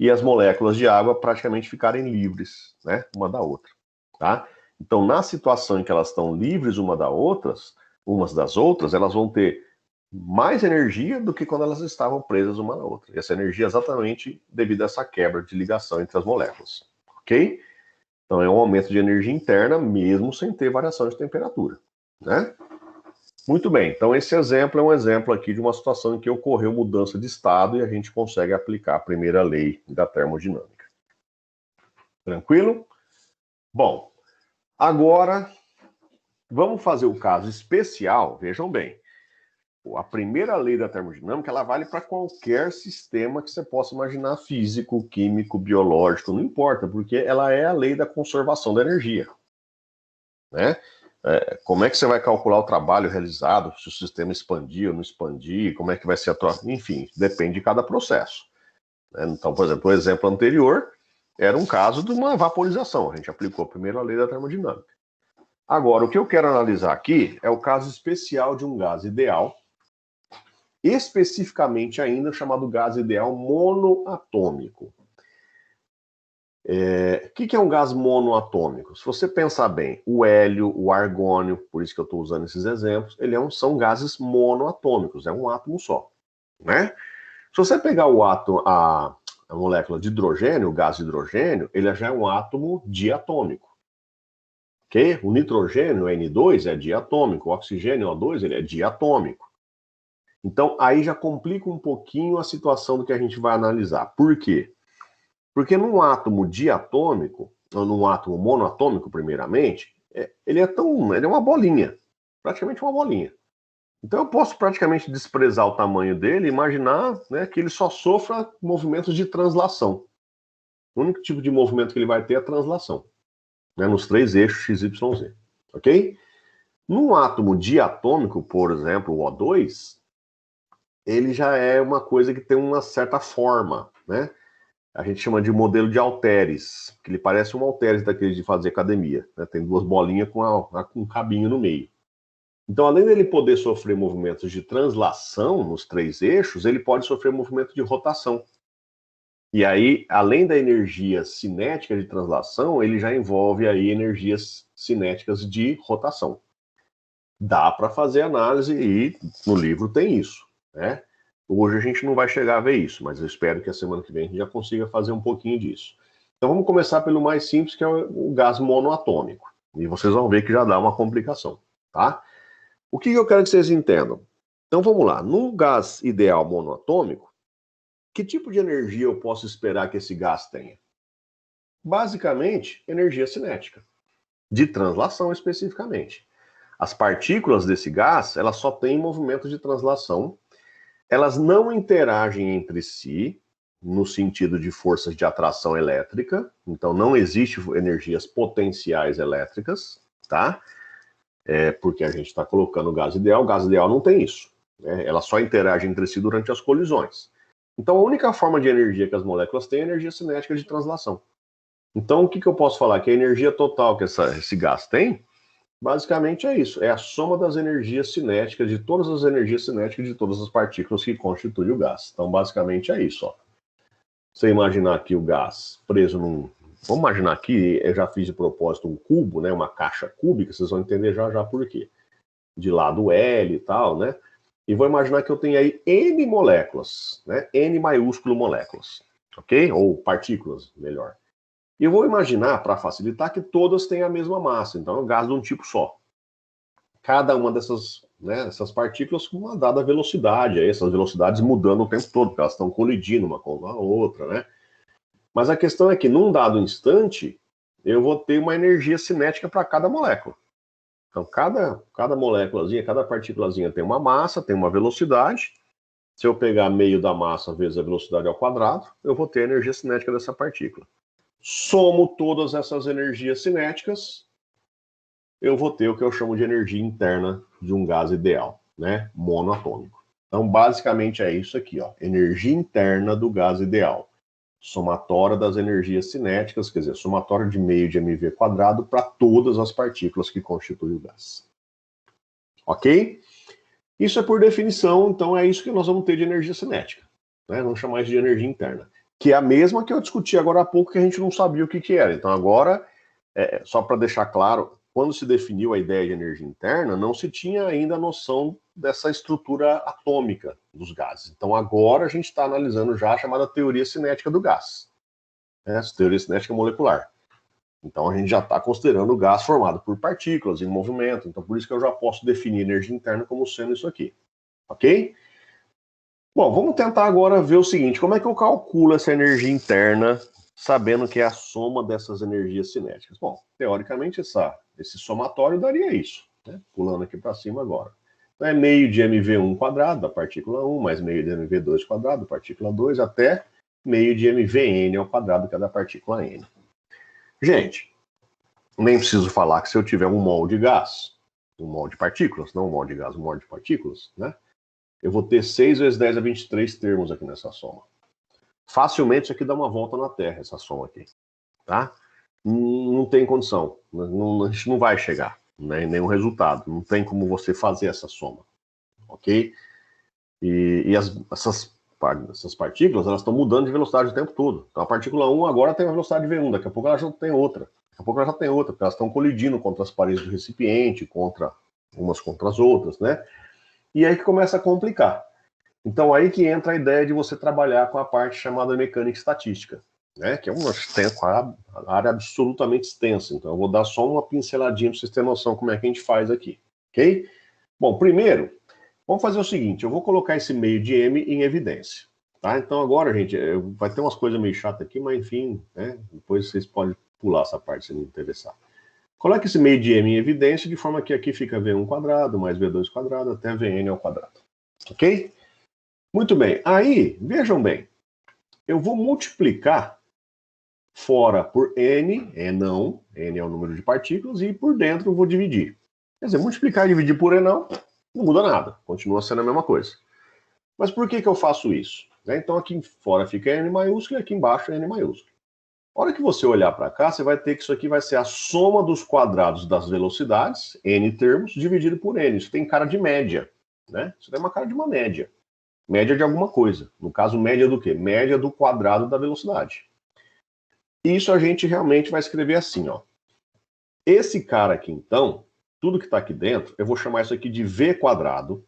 e as moléculas de água praticamente ficarem livres, né, uma da outra, tá? Então, na situação em que elas estão livres umas das outras, elas vão ter mais energia do que quando elas estavam presas uma na outra. E essa energia é exatamente devido a essa quebra de ligação entre as moléculas, ok? Então, é um aumento de energia interna mesmo sem ter variação de temperatura, né? Muito bem, então esse exemplo é um exemplo aqui de uma situação em que ocorreu mudança de estado e a gente consegue aplicar a primeira lei da termodinâmica. Tranquilo? Bom, agora vamos fazer o caso especial, vejam bem. A primeira lei da termodinâmica, ela vale para qualquer sistema que você possa imaginar, físico, químico, biológico, não importa, porque ela é a lei da conservação da energia, né? Como é que você vai calcular o trabalho realizado, se o sistema expandir ou não expandir, como é que vai ser a troca, enfim, depende de cada processo, né? Então, por exemplo, o exemplo anterior era um caso de uma vaporização, a gente aplicou a primeira lei da termodinâmica. Agora, o que eu quero analisar aqui é o caso especial de um gás ideal, especificamente ainda chamado gás ideal monoatômico. O que é um gás monoatômico? Se você pensar bem, o hélio, o argônio, por isso que eu estou usando esses exemplos, são gases monoatômicos, é um átomo só, né? Se você pegar a molécula de hidrogênio, o gás de hidrogênio, ele já é um átomo diatômico, ok? O nitrogênio, N2, é diatômico, o oxigênio, O2, ele é diatômico. Então, aí já complica um pouquinho a situação do que a gente vai analisar. Por quê? Porque num átomo diatômico, ou num átomo monoatômico, primeiramente, ele é uma bolinha, praticamente uma bolinha. Então eu posso praticamente desprezar o tamanho dele e imaginar, né, que ele só sofra movimentos de translação. O único tipo de movimento que ele vai ter é a translação, né, nos três eixos x, y, z, ok? Num átomo diatômico, por exemplo, o O2, ele já é uma coisa que tem uma certa forma, né? A gente chama de modelo de halteres, que ele parece um halteres daqueles de fazer academia, né? Tem duas bolinhas com um cabinho no meio. Então, além dele poder sofrer movimentos de translação nos três eixos, ele pode sofrer movimento de rotação. E aí, além da energia cinética de translação, ele já envolve aí energias cinéticas de rotação. Dá para fazer análise e no livro tem isso, né? Hoje a gente não vai chegar a ver isso, mas eu espero que a semana que vem a gente já consiga fazer um pouquinho disso. Então vamos começar pelo mais simples, que é o gás monoatômico. E vocês vão ver que já dá uma complicação, tá? O que eu quero que vocês entendam? Então vamos lá. No gás ideal monoatômico, que tipo de energia eu posso esperar que esse gás tenha? Basicamente, energia cinética, de translação especificamente. As partículas desse gás, elas só têm movimento de translação. Elas não interagem entre si no sentido de forças de atração elétrica, então não existe energias potenciais elétricas, tá? Porque a gente está colocando o gás ideal não tem isso, né? Elas só interagem entre si durante as colisões. Então a única forma de energia que as moléculas têm é energia cinética de translação. Então o que eu posso falar? Que a energia total que esse gás tem, basicamente é isso, é a soma das energias cinéticas, de todas as energias cinéticas de todas as partículas que constituem o gás. Então, basicamente é isso, ó. Você imaginar aqui o gás preso vamos imaginar aqui, eu já fiz de propósito um cubo, né, uma caixa cúbica, vocês vão entender já já por quê. De lado L e tal, né? E vou imaginar que eu tenho aí N moléculas, né? N maiúsculo moléculas, ok? Ou partículas, melhor. E eu vou imaginar, para facilitar, que todas têm a mesma massa, então é um gás de um tipo só. Cada uma dessas, né, essas partículas com uma dada velocidade, aí, essas velocidades mudando o tempo todo, porque elas estão colidindo uma com a outra, né? Mas a questão é que, num dado instante, eu vou ter uma energia cinética para cada molécula. Então, cada moléculazinha, cada partículazinha tem uma massa, tem uma velocidade. Se eu pegar meio da massa vezes a velocidade ao quadrado, eu vou ter a energia cinética dessa partícula. Somo todas essas energias cinéticas, eu vou ter o que eu chamo de energia interna de um gás ideal, né? Monoatômico. Então, basicamente é isso aqui, ó. Energia interna do gás ideal. Somatória das energias cinéticas, quer dizer, somatória de meio de mv quadrado para todas as partículas que constituem o gás. Ok? Isso é por definição, então é isso que nós vamos ter de energia cinética. Né? Vamos chamar isso de energia interna. Que é a mesma que eu discuti agora há pouco, que a gente não sabia o que era. Então agora, só para deixar claro, quando se definiu a ideia de energia interna, não se tinha ainda a noção dessa estrutura atômica dos gases. Então agora a gente está analisando já a chamada teoria cinética do gás. Essa teoria cinética molecular. Então a gente já está considerando o gás formado por partículas em movimento. Então por isso que eu já posso definir energia interna como sendo isso aqui. Ok? Bom, vamos tentar agora ver o seguinte, como é que eu calculo essa energia interna sabendo que é a soma dessas energias cinéticas? Bom, teoricamente esse somatório daria isso, né? Pulando aqui para cima agora. Então é meio de mv1 quadrado da partícula 1, mais meio de mv2 quadrado da partícula 2, até meio de mvn ao quadrado, que é da partícula n. Gente, nem preciso falar que se eu tiver um mol de gás, um mol de partículas, não um mol de gás, um mol de partículas, né? Eu vou ter 6 vezes 10 a 23 termos aqui nessa soma. Facilmente isso aqui dá uma volta na Terra, essa soma aqui. Tá? Não tem condição. A gente não vai chegar, né, em nenhum resultado. Não tem como você fazer essa soma. Ok? E essas partículas, elas estão mudando de velocidade o tempo todo. Então a partícula 1 agora tem uma velocidade V1, daqui a pouco ela já tem outra. Daqui a pouco ela já tem outra, porque elas estão colidindo contra as paredes do recipiente, umas contra as outras, né? E aí que começa a complicar. Então aí que entra a ideia de você trabalhar com a parte chamada mecânica estatística, né? Que é uma área absolutamente extensa. Então eu vou dar só uma pinceladinha para vocês terem noção como é que a gente faz aqui, ok? Bom, primeiro, vamos fazer o seguinte, eu vou colocar esse meio de m em evidência, tá? Então agora, gente, vai ter umas coisas meio chatas aqui, mas enfim, né? Depois vocês podem pular essa parte se não interessar. Coloque esse meio de m em evidência, de forma que aqui fica v1 quadrado mais v2 quadrado até vn ao quadrado. Ok? Muito bem. Aí, vejam bem, eu vou multiplicar fora por n, enão, n é o número de partículas, e por dentro eu vou dividir. Quer dizer, multiplicar e dividir por enão não muda nada, continua sendo a mesma coisa. Mas por que eu faço isso? Então aqui fora fica n maiúsculo e aqui embaixo é n maiúsculo. A hora que você olhar para cá, você vai ter que isso aqui vai ser a soma dos quadrados das velocidades, n termos, dividido por n. Isso tem cara de média, né? Isso tem uma cara de uma média. Média de alguma coisa. No caso, média do quê? Média do quadrado da velocidade. Isso a gente realmente vai escrever assim, ó. Esse cara aqui, então, tudo que está aqui dentro, eu vou chamar isso aqui de v quadrado,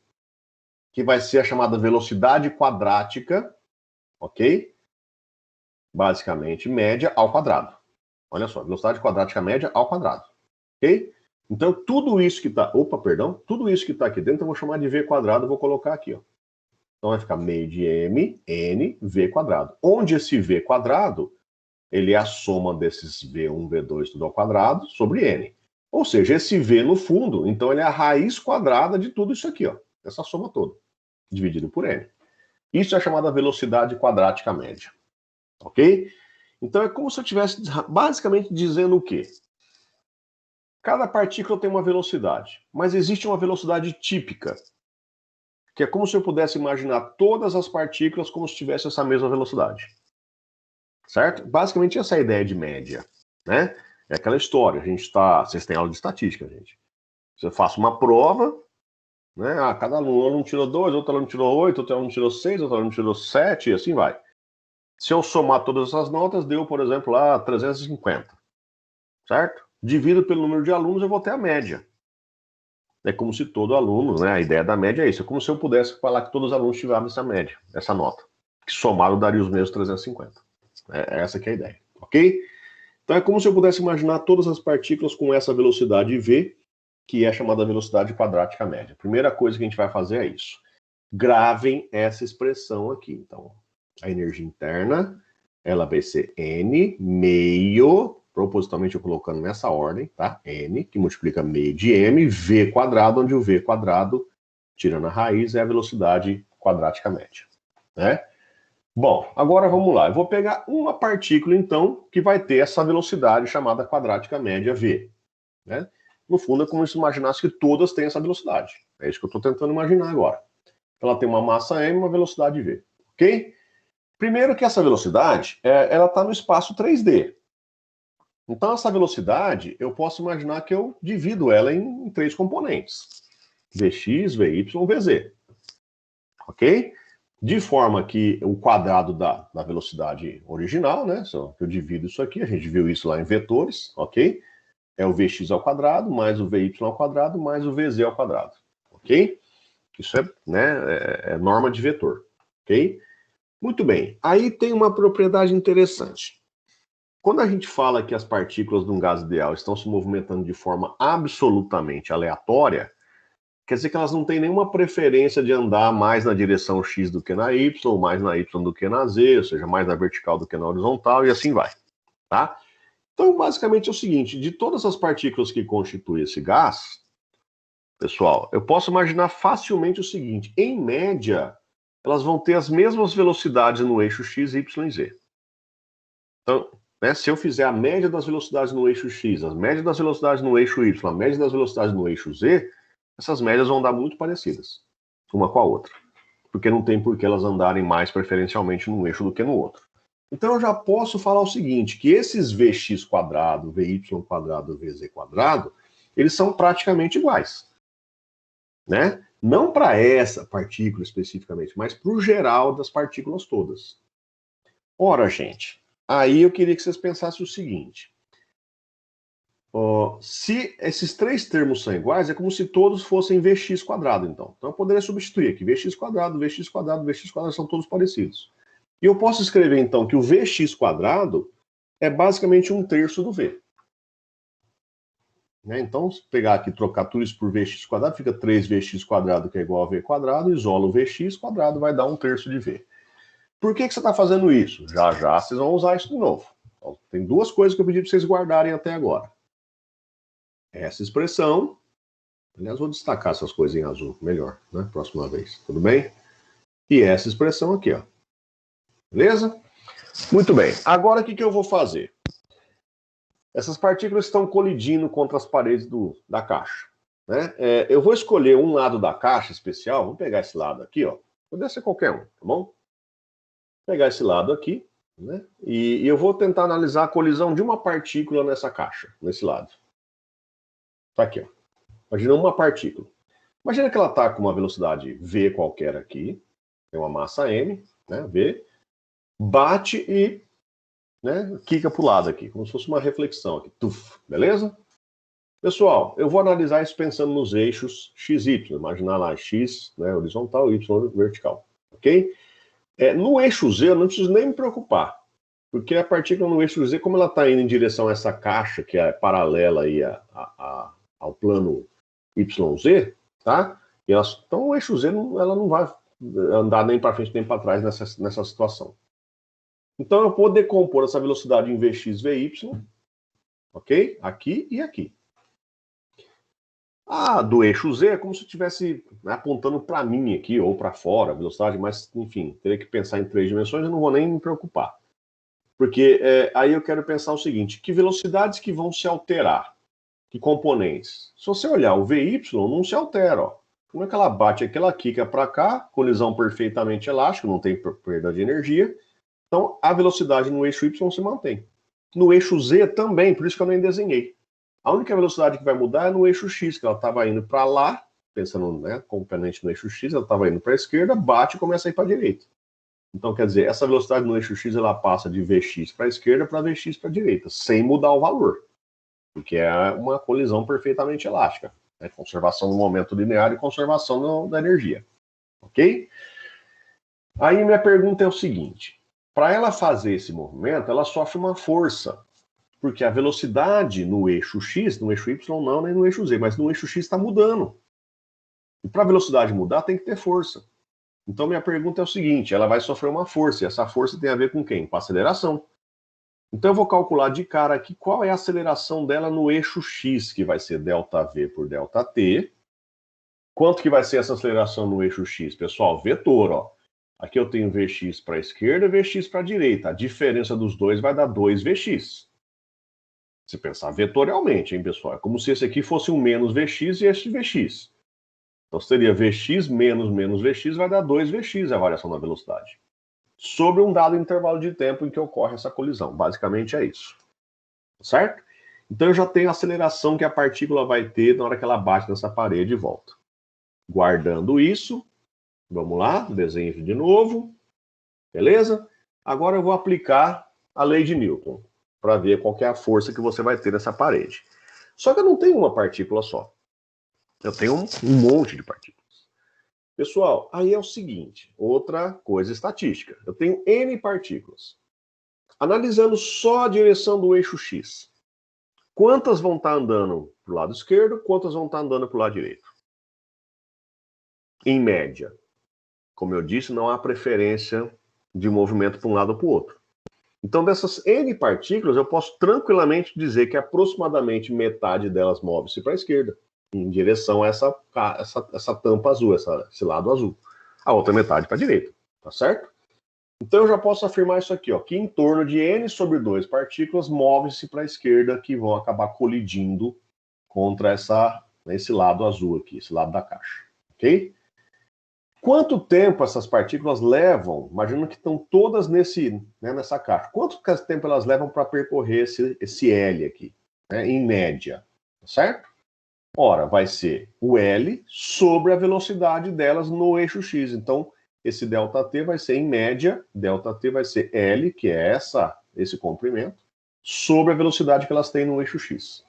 que vai ser a chamada velocidade quadrática, ok? Basicamente, média ao quadrado. Olha só, velocidade quadrática média ao quadrado. Ok? Então, tudo isso que está... Opa, perdão. Tudo isso que está aqui dentro eu vou chamar de v quadrado, vou colocar aqui, ó. Então, vai ficar meio de m, n, v quadrado. Onde esse v quadrado, ele é a soma desses v1, v2, tudo ao quadrado, sobre n. Ou seja, esse v no fundo, então, ele é a raiz quadrada de tudo isso aqui, ó. Essa soma toda, dividido por n. Isso é chamada velocidade quadrática média. Ok? Então é como se eu estivesse basicamente dizendo o quê? Cada partícula tem uma velocidade, mas existe uma velocidade típica, que é como se eu pudesse imaginar todas as partículas como se tivesse essa mesma velocidade. Certo? Basicamente essa é a ideia de média, né? É aquela história, a gente está... Vocês têm aula de estatística, gente. Você faz uma prova, né? Ah, cada aluno tirou 2, outro aluno tirou 8, outro aluno tirou 6, outro aluno tirou 7, e assim vai. Se eu somar todas essas notas, deu, por exemplo, lá 350, certo? Divido pelo número de alunos, eu vou ter a média. É como se todo aluno, né? A ideia da média é isso. É como se eu pudesse falar que todos os alunos tivessem essa média, essa nota. Que somado daria os mesmos 350. É essa que é a ideia, ok? Então é como se eu pudesse imaginar todas as partículas com essa velocidade v, que é chamada velocidade quadrática média. A primeira coisa que a gente vai fazer é isso. Gravem essa expressão aqui. Então, a energia interna, ela vai ser N meio, propositalmente eu colocando nessa ordem, tá? N, que multiplica meio de M, V quadrado, onde o V quadrado, tirando a raiz, é a velocidade quadrática média, né? Bom, agora vamos lá. Eu vou pegar uma partícula, então, que vai ter essa velocidade chamada quadrática média V, né? No fundo, é como se imaginasse que todas têm essa velocidade. É isso que eu estou tentando imaginar agora. Ela tem uma massa m e uma velocidade v, ok? Primeiro que essa velocidade, ela está no espaço 3D. Então, essa velocidade, eu posso imaginar que eu divido ela em três componentes. Vx, Vy, Vz. Ok? De forma que o quadrado da velocidade original, né? Eu divido isso aqui, a gente viu isso lá em vetores, ok? É o Vx ao quadrado, mais o Vy ao quadrado, mais o Vz ao quadrado. Ok? Isso é, né, é norma de vetor, ok? Muito bem. Aí tem uma propriedade interessante. Quando a gente fala que as partículas de um gás ideal estão se movimentando de forma absolutamente aleatória, quer dizer que elas não têm nenhuma preferência de andar mais na direção x do que na y, mais na y do que na z, ou seja, mais na vertical do que na horizontal, e assim vai, tá? Então, basicamente é o seguinte, de todas as partículas que constituem esse gás, pessoal, eu posso imaginar facilmente o seguinte: em média, elas vão ter as mesmas velocidades no eixo x, y e z. Então, né, se eu fizer a média das velocidades no eixo x, as médias das velocidades no eixo y, a média das velocidades no eixo z, essas médias vão dar muito parecidas, uma com a outra. Porque não tem por que elas andarem mais preferencialmente num eixo do que no outro. Então eu já posso falar o seguinte, que esses Vx quadrado, Vy quadrado, Vz quadrado, eles são praticamente iguais. Né? Não para essa partícula especificamente, mas para o geral das partículas todas. Ora, gente, aí eu queria que vocês pensassem o seguinte: se esses três termos são iguais, é como se todos fossem Vx quadrado, então. Então eu poderia substituir aqui, Vx quadrado, Vx quadrado, Vx quadrado são todos parecidos. E eu posso escrever, então, que o Vx quadrado é basicamente um terço do V. Né? Então, se pegar aqui e trocar tudo isso por Vx quadrado, fica 3Vx quadrado, que é igual a V quadrado, isola o Vx quadrado, vai dar um terço de V. Por que você está fazendo isso? Já já vocês vão usar isso de novo. Então, tem duas coisas que eu pedi para vocês guardarem até agora. Essa expressão, aliás, vou destacar essas coisas em azul, melhor, né? Próxima vez, tudo bem? E essa expressão aqui, ó. Beleza? Muito bem. Agora, o que eu vou fazer? Essas partículas estão colidindo contra as paredes da caixa. Né? Eu vou escolher um lado da caixa especial, vamos pegar esse lado aqui, ó. Pode ser qualquer um, tá bom? Vou pegar esse lado aqui, né? E eu vou tentar analisar a colisão de uma partícula nessa caixa, nesse lado. Tá aqui, ó. Imagina uma partícula. Imagina que ela está com uma velocidade v qualquer aqui, tem uma massa m, né, v, bate e, né, quica para o lado aqui, como se fosse uma reflexão aqui, tuf, beleza? Pessoal, eu vou analisar isso pensando nos eixos x, y, imaginar lá x, né, horizontal, y vertical, ok? No eixo z eu não preciso nem me preocupar, porque a partícula no eixo z, como ela está indo em direção a essa caixa que é paralela aí ao plano YZ, tá? Então o eixo Z ela não vai andar nem para frente nem para trás nessa situação. Então eu vou decompor essa velocidade em Vx, Vy, ok? Aqui e aqui. A do eixo Z é como se eu estivesse, né, apontando para mim aqui ou para fora a velocidade, mas enfim, teria que pensar em três dimensões, eu não vou nem me preocupar. Porque aí eu quero pensar o seguinte: que velocidades que vão se alterar? Que componentes? Se você olhar o VY, não se altera, ó. Como é que ela bate aqui? Ela quica para cá, colisão perfeitamente elástica, não tem perda de energia. Então, a velocidade no eixo Y se mantém. No eixo Z também, por isso que eu nem desenhei. A única velocidade que vai mudar é no eixo X, que ela estava indo para lá, pensando, né, componente no eixo X, ela estava indo para a esquerda, bate e começa a ir para a direita. Então, quer dizer, essa velocidade no eixo X, ela passa de Vx para a esquerda para Vx para a direita, sem mudar o valor, porque é uma colisão perfeitamente elástica, né? Conservação do momento linear e conservação da energia, ok? Aí minha pergunta é o seguinte, para ela fazer esse movimento, ela sofre uma força, porque a velocidade no eixo X, no eixo Y não, nem no eixo Z, mas no eixo X está mudando. E para a velocidade mudar, tem que ter força. Então, minha pergunta é o seguinte, ela vai sofrer uma força, e essa força tem a ver com quem? Com a aceleração. Então, eu vou calcular de cara aqui qual é a aceleração dela no eixo X, que vai ser ΔV por ΔT. Quanto que vai ser essa aceleração no eixo X? Pessoal, vetor, ó. Aqui eu tenho Vx para a esquerda e Vx para a direita. A diferença dos dois vai dar 2Vx. Se pensar vetorialmente, hein, pessoal? É como se esse aqui fosse um menos Vx e este Vx. Então seria Vx menos Vx vai dar 2Vx a variação da velocidade. Sobre um dado intervalo de tempo em que ocorre essa colisão. Basicamente é isso. Certo? Então eu já tenho a aceleração que a partícula vai ter na hora que ela bate nessa parede e volta. Guardando isso, vamos lá, desenho de novo. Beleza? Agora eu vou aplicar a lei de Newton para ver qual que é a força que você vai ter nessa parede. Só que eu não tenho uma partícula só. Eu tenho um monte de partículas. Pessoal, aí é o seguinte, outra coisa estatística. Eu tenho N partículas. Analisando só a direção do eixo X, quantas vão estar andando para o lado esquerdo, quantas vão estar andando para o lado direito? Em média. Como eu disse, não há preferência de movimento para um lado ou para o outro. Então, dessas N partículas, eu posso tranquilamente dizer que aproximadamente metade delas move-se para a esquerda, em direção a essa tampa azul, esse lado azul. A outra metade para a direita, tá certo? Então eu já posso afirmar isso aqui, ó, que em torno de N sobre 2 partículas move-se para a esquerda, que vão acabar colidindo contra esse lado azul aqui, esse lado da caixa, ok? Quanto tempo essas partículas levam? Imagina que estão todas nessa caixa. Quanto tempo elas levam para percorrer esse L aqui, né, em média, certo? Ora, vai ser o L sobre a velocidade delas no eixo X. Então, esse ΔT vai ser, em média, ΔT vai ser L, que é esse comprimento, sobre a velocidade que elas têm no eixo X.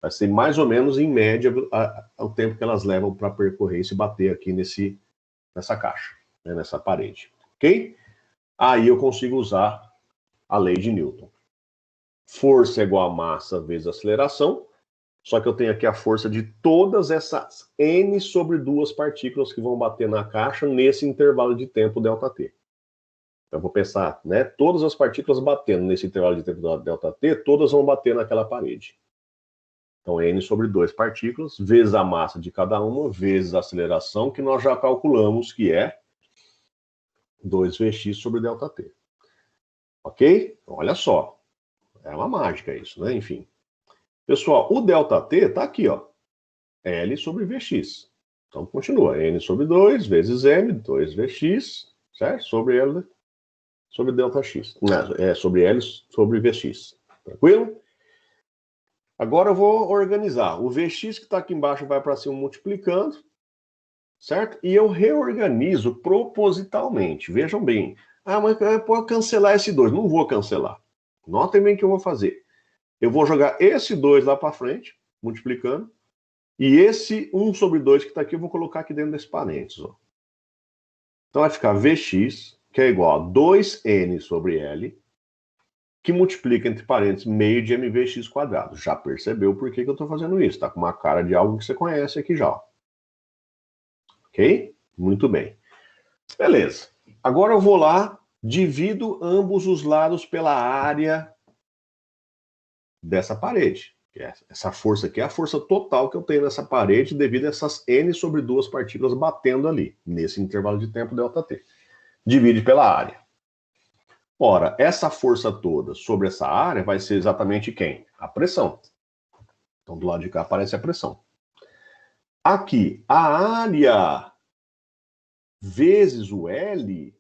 Vai ser mais ou menos, em média, o tempo que elas levam para percorrer e se bater aqui nessa caixa, né, nessa parede. Ok? Aí eu consigo usar a lei de Newton. Força é igual a massa vezes aceleração. Só que eu tenho aqui a força de todas essas N sobre 2 partículas que vão bater na caixa nesse intervalo de tempo ΔT. Então eu vou pensar, né? Todas as partículas batendo nesse intervalo de tempo ΔT, todas vão bater naquela parede. Então N sobre 2 partículas, vezes a massa de cada uma, vezes a aceleração, que nós já calculamos que é 2Vx sobre ΔT. Ok? Então, olha só. É uma mágica isso, né? Enfim. Pessoal, o ΔT está aqui, ó. L sobre Vx. Então, continua. N sobre 2 vezes M, 2Vx, certo? Sobre L sobre ΔX. Não, sobre L sobre Vx. Tranquilo? Agora eu vou organizar. O Vx que está aqui embaixo vai para cima multiplicando, certo? E eu reorganizo propositalmente. Vejam bem. Ah, mas eu posso cancelar esse 2. Não vou cancelar. Notem bem o que eu vou fazer. Eu vou jogar esse 2 lá para frente, multiplicando. E esse 1 sobre 2 que está aqui, eu vou colocar aqui dentro desse parênteses. Ó. Então vai ficar Vx, que é igual a 2n sobre L, que multiplica entre parênteses meio de mvx quadrado. Já percebeu por que eu estou fazendo isso? Está com uma cara de algo que você conhece aqui já. Ó. Ok? Muito bem. Beleza. Agora eu vou lá, divido ambos os lados pela área dessa parede. Essa força aqui é a força total que eu tenho nessa parede devido a essas N sobre 2 partículas batendo ali, nesse intervalo de tempo ΔT. Divide pela área. Ora, essa força toda sobre essa área vai ser exatamente quem? A pressão. Então, do lado de cá aparece a pressão. Aqui, a área vezes o L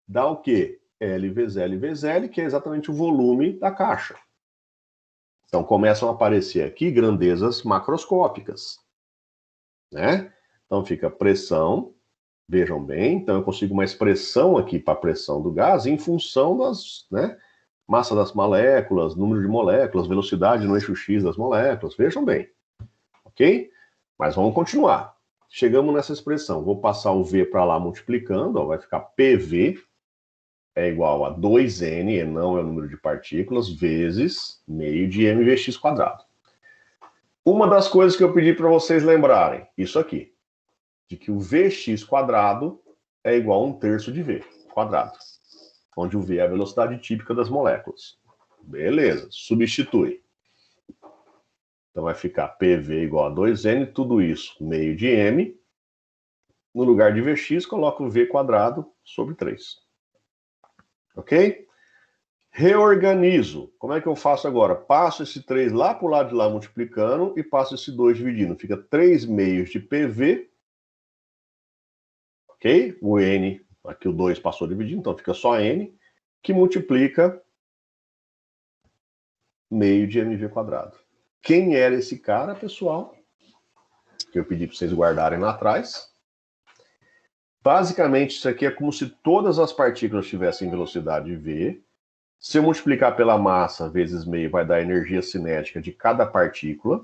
dá o quê? L vezes L vezes L, que é exatamente o volume da caixa. Então começam a aparecer aqui grandezas macroscópicas, né? Então fica pressão Vejam bem, então eu consigo uma expressão aqui para a pressão do gás em função das, né, massa das moléculas, número de moléculas, velocidade no eixo X das moléculas. Vejam bem, ok? Mas vamos continuar. Chegamos nessa expressão. Vou passar o V para lá multiplicando, ó, vai ficar PV é igual a 2N, e não é o número de partículas, vezes meio de mvx quadrado. Uma das coisas que eu pedi para vocês lembrarem, isso aqui, de que o Vx quadrado é igual a 1/3 de V quadrado, onde o V é a velocidade típica das moléculas. Beleza, substitui. Então vai ficar PV igual a 2N, tudo isso meio de M. No lugar de Vx, coloco o V quadrado sobre 3. Ok? Reorganizo. Como é que eu faço agora? Passo esse 3 lá para o lado de lá multiplicando e passo esse 2 dividindo. Fica 3 meios de PV. Ok? O N, aqui o 2 passou dividindo, então fica só N, que multiplica meio de mv quadrado. Quem era esse cara, pessoal? Que eu pedi para vocês guardarem lá atrás. Basicamente, isso aqui é como se todas as partículas tivessem velocidade v. Se eu multiplicar pela massa vezes meio, vai dar a energia cinética de cada partícula,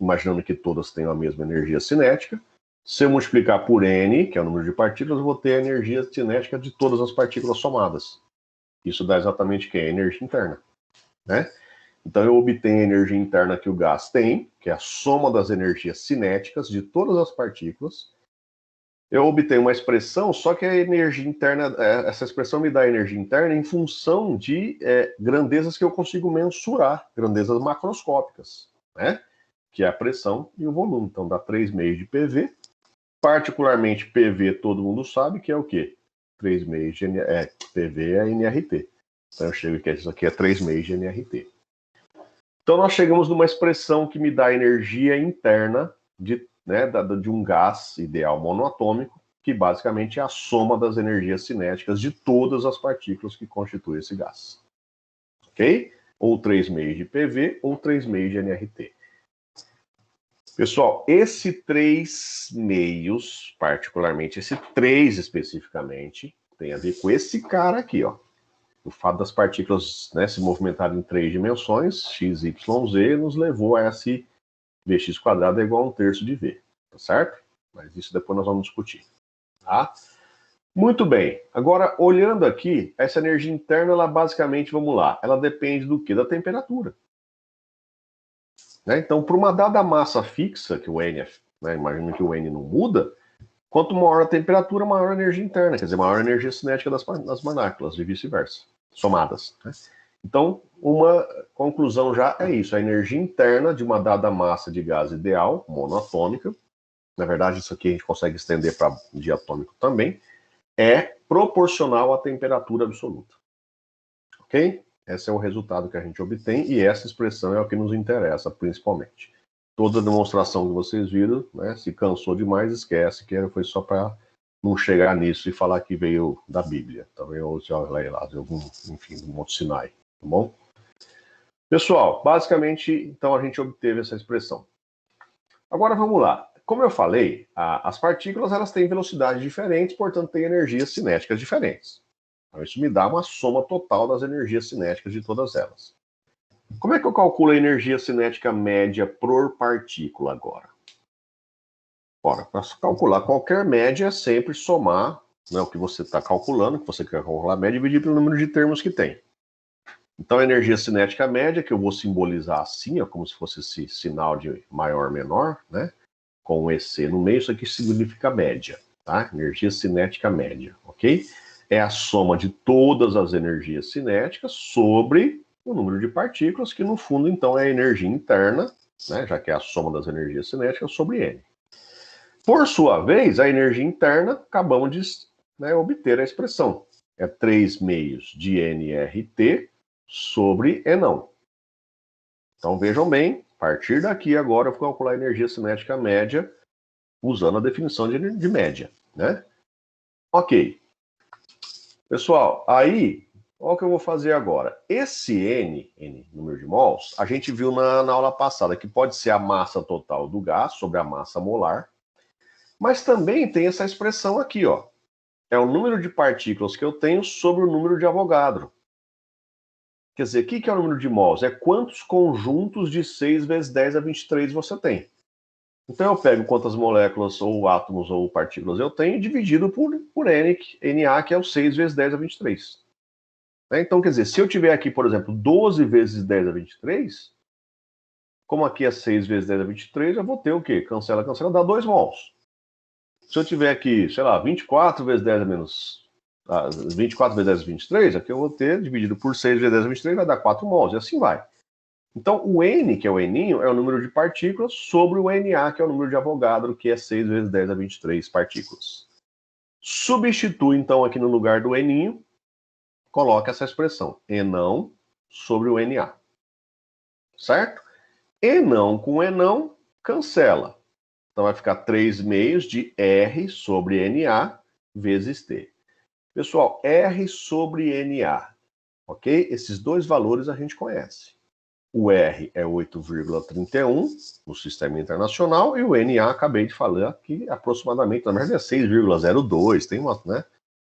imaginando que todas tenham a mesma energia cinética. Se eu multiplicar por n, que é o número de partículas, eu vou ter a energia cinética de todas as partículas somadas. Isso dá exatamente o que? A energia interna, né? Então eu obtenho a energia interna que o gás tem, que é a soma das energias cinéticas de todas as partículas. Eu obtenho uma expressão, só que a energia interna, essa expressão me dá a energia interna em função de grandezas que eu consigo mensurar, grandezas macroscópicas, né? Que é a pressão e o volume. Então dá 3 meios de PV. Particularmente PV todo mundo sabe que é o quê? 3 meios de PV é NRT. Então eu chego que isso aqui é 3 meios de NRT. Então nós chegamos numa expressão que me dá a energia interna de um gás ideal monoatômico, que basicamente é a soma das energias cinéticas de todas as partículas que constituem esse gás. Ok? Ou 3 meios de PV, ou 3 meios de NRT. Pessoal, esse 3 meios, particularmente esse 3 especificamente, tem a ver com esse cara aqui, ó. O fato das partículas, né, se movimentarem em 3 dimensões, x, y, z, nos levou a esse Vx quadrado é igual a 1/3 de V, tá certo? Mas isso depois nós vamos discutir, tá? Muito bem. Agora, olhando aqui, essa energia interna, ela basicamente, vamos lá, ela depende do quê? Da temperatura. Né? Então, para uma dada massa fixa, que o N, né, imagina que o N não muda, quanto maior a temperatura, maior a energia interna, quer dizer, maior a energia cinética das moléculas e vice-versa, somadas. Né? Então, uma conclusão já é isso. A energia interna de uma dada massa de gás ideal, monoatômica, na verdade isso aqui a gente consegue estender para diatômico também, é proporcional à temperatura absoluta. Ok? Esse é o resultado que a gente obtém e essa expressão é o que nos interessa principalmente. Toda demonstração que vocês viram, né, se cansou demais, esquece que foi só para não chegar nisso e falar que veio da Bíblia. Também ou já lá de algum, enfim, do Monte Sinai. Tá bom? Pessoal, basicamente, então a gente obteve essa expressão. Agora vamos lá. Como eu falei, as partículas elas têm velocidades diferentes, portanto têm energias cinéticas diferentes. Então isso me dá uma soma total das energias cinéticas de todas elas. Como é que eu calculo a energia cinética média por partícula agora? Ora, para calcular qualquer média é sempre somar, né, o que você está calculando, que você quer calcular a média, e dividir pelo número de termos que tem. Então, a energia cinética média, que eu vou simbolizar assim, ó, como se fosse esse sinal de maior menor, né? Com um EC no meio, isso aqui significa média, tá? Energia cinética média, ok? É a soma de todas as energias cinéticas sobre o número de partículas, que no fundo, então, é a energia interna, né? Já que é a soma das energias cinéticas sobre N. Por sua vez, a energia interna, acabamos de, né, obter a expressão. É 3 meios de nRT sobre Enão. Então vejam bem, a partir daqui agora eu vou calcular a energia cinética média usando a definição de média, né? Ok. Pessoal, aí, olha o que eu vou fazer agora. Esse N, número de mols, a gente viu na aula passada que pode ser a massa total do gás sobre a massa molar. Mas também tem essa expressão aqui, ó. É o número de partículas que eu tenho sobre o número de Avogadro. Quer dizer, o que é o número de mols? É quantos conjuntos de 6 vezes 10 a 23 você tem. Então eu pego quantas moléculas, ou átomos, ou partículas eu tenho, dividido por Na, que é o 6 vezes 10 a 23. Então, quer dizer, se eu tiver aqui, por exemplo, 12 vezes 10 a 23, como aqui é 6 vezes 10 a 23, eu vou ter o quê? Cancela, cancela, dá 2 mols. Se eu tiver aqui, sei lá, 24 vezes 10 a menos... 24 vezes 10 a 23, aqui eu vou ter, dividido por 6 vezes 10 a 23, vai dar 4 mols, e assim vai. Então, o N, que é o Ninho, é o número de partículas, sobre o Na, que é o número de Avogadro, que é 6 vezes 10 a 23 partículas. Substitui, então, aqui no lugar do Ninho, coloca essa expressão, Enão sobre o Na. Certo? Enão com Enão, cancela. Então, vai ficar 3 meios de R sobre Na vezes T. Pessoal, R sobre Na, ok? Esses dois valores a gente conhece. O R é 8,31 no Sistema Internacional e o Na, acabei de falar aqui, aproximadamente, na verdade é 6,02, tem uma, né?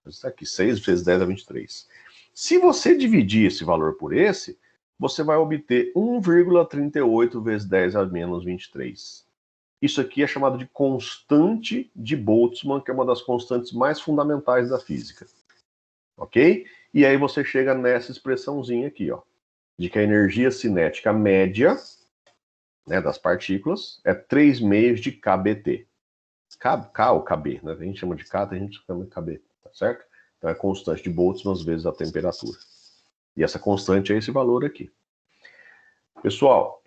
Isso aqui, 6 vezes 10 a 23. Se você dividir esse valor por esse, você vai obter 1,38 vezes 10 a menos 23. Isso aqui é chamado de constante de Boltzmann, que é uma das constantes mais fundamentais da física. Ok? E aí você chega nessa expressãozinha aqui, ó, de que a energia cinética média, né, das partículas é 3 meios de kBt. K ou kB, né? A gente chama de K, a gente chama de kB, tá certo? Então é constante de Boltzmann vezes a temperatura. E essa constante é esse valor aqui. Pessoal,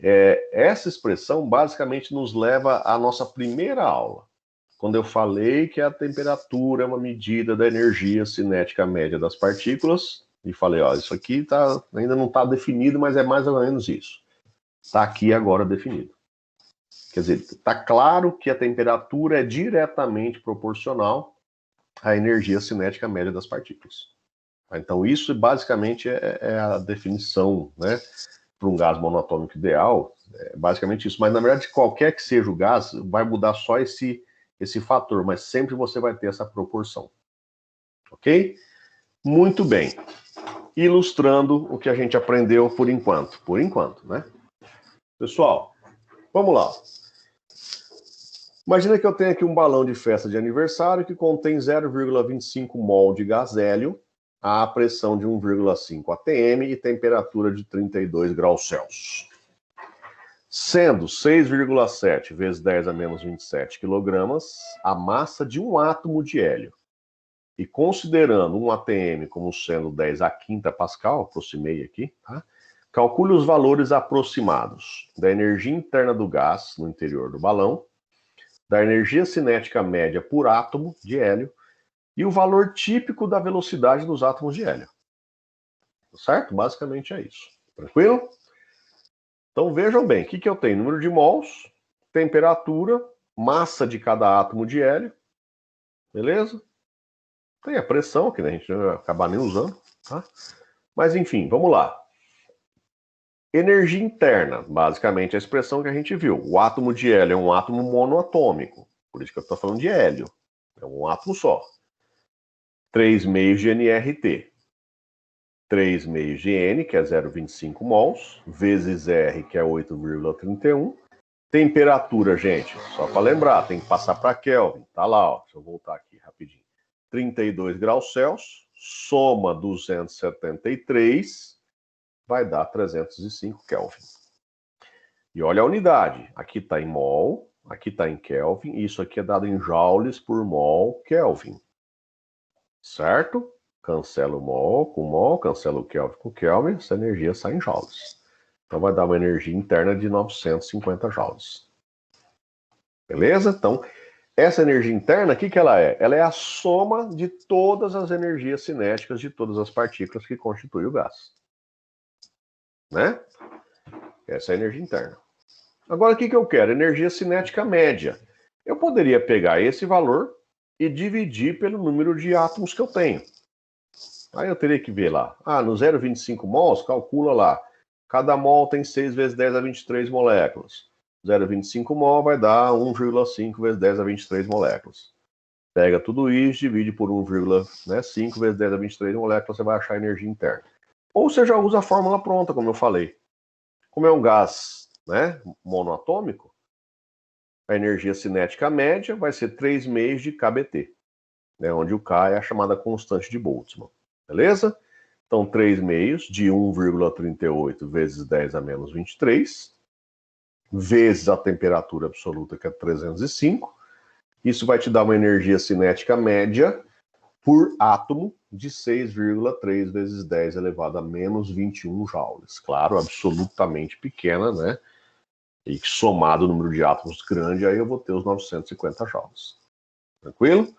essa expressão basicamente nos leva à nossa primeira aula, quando eu falei que a temperatura é uma medida da energia cinética média das partículas, e falei, ó, isso aqui ainda não está definido, mas é mais ou menos isso. Está aqui agora definido. Quer dizer, está claro que a temperatura é diretamente proporcional à energia cinética média das partículas. Então, isso basicamente é a definição, né, para um gás monatômico ideal, é basicamente isso. Mas, na verdade, qualquer que seja o gás, vai mudar só esse fator, mas sempre você vai ter essa proporção. Ok? Muito bem. Ilustrando o que a gente aprendeu por enquanto. Por enquanto, né? Pessoal, vamos lá. Imagina que eu tenho aqui um balão de festa de aniversário que contém 0,25 mol de gás hélio, a pressão de 1,5 atm e temperatura de 32 graus Celsius. Sendo 6,7 vezes 10 a menos 27 quilogramas a massa de um átomo de hélio. E considerando um atm como sendo 10 a quinta pascal, aproximei aqui, tá? Calcule os valores aproximados da energia interna do gás no interior do balão, da energia cinética média por átomo de hélio e o valor típico da velocidade dos átomos de hélio. Certo? Basicamente é isso. Tranquilo? Então vejam bem, o que eu tenho? Número de mols, temperatura, massa de cada átomo de hélio, beleza? Tem a pressão, que a gente não vai acabar nem usando, tá? Mas enfim, vamos lá. Energia interna, basicamente a expressão que a gente viu. O átomo de hélio é um átomo monoatômico, por isso que eu estou falando de hélio. É um átomo só. 3 meios de nRT. 3 meios de N, que é 0,25 mols, vezes R, que é 8,31. Temperatura, gente, só para lembrar, tem que passar para Kelvin. Tá lá, ó. Deixa eu voltar aqui rapidinho. 32 graus Celsius, soma 273, vai dar 305 Kelvin. E olha a unidade. Aqui está em mol, aqui está em Kelvin, e isso aqui é dado em joules por mol Kelvin. Certo? Cancela o mol, cancela o Kelvin com Kelvin, essa energia sai em joules. Então vai dar uma energia interna de 950 joules. Beleza? Então, essa energia interna, o que ela é? Ela é a soma de todas as energias cinéticas de todas as partículas que constituem o gás. Né? Essa é a energia interna. Agora, o que eu quero? Energia cinética média. Eu poderia pegar esse valor e dividir pelo número de átomos que eu tenho. Aí eu teria que ver lá. No 0,25 mols, calcula lá. Cada mol tem 6 vezes 10 a 23 moléculas. 0,25 mol vai dar 1,5 vezes 10 a 23 moléculas. Pega tudo isso, divide por 1,5 vezes 10 a 23 moléculas, você vai achar a energia interna. Ou você já usa a fórmula pronta, como eu falei. Como é um gás, né, monoatômico, a energia cinética média vai ser 3 meios de kBT, né, onde o K é a chamada constante de Boltzmann. Beleza? Então, 3 meios de 1,38 vezes 10 a menos 23, vezes a temperatura absoluta, que é 305. Isso vai te dar uma energia cinética média por átomo de 6,3 vezes 10 elevado a menos 21 joules. Claro, absolutamente pequena, né? E somado o número de átomos grande, aí eu vou ter os 950 joules. Tranquilo?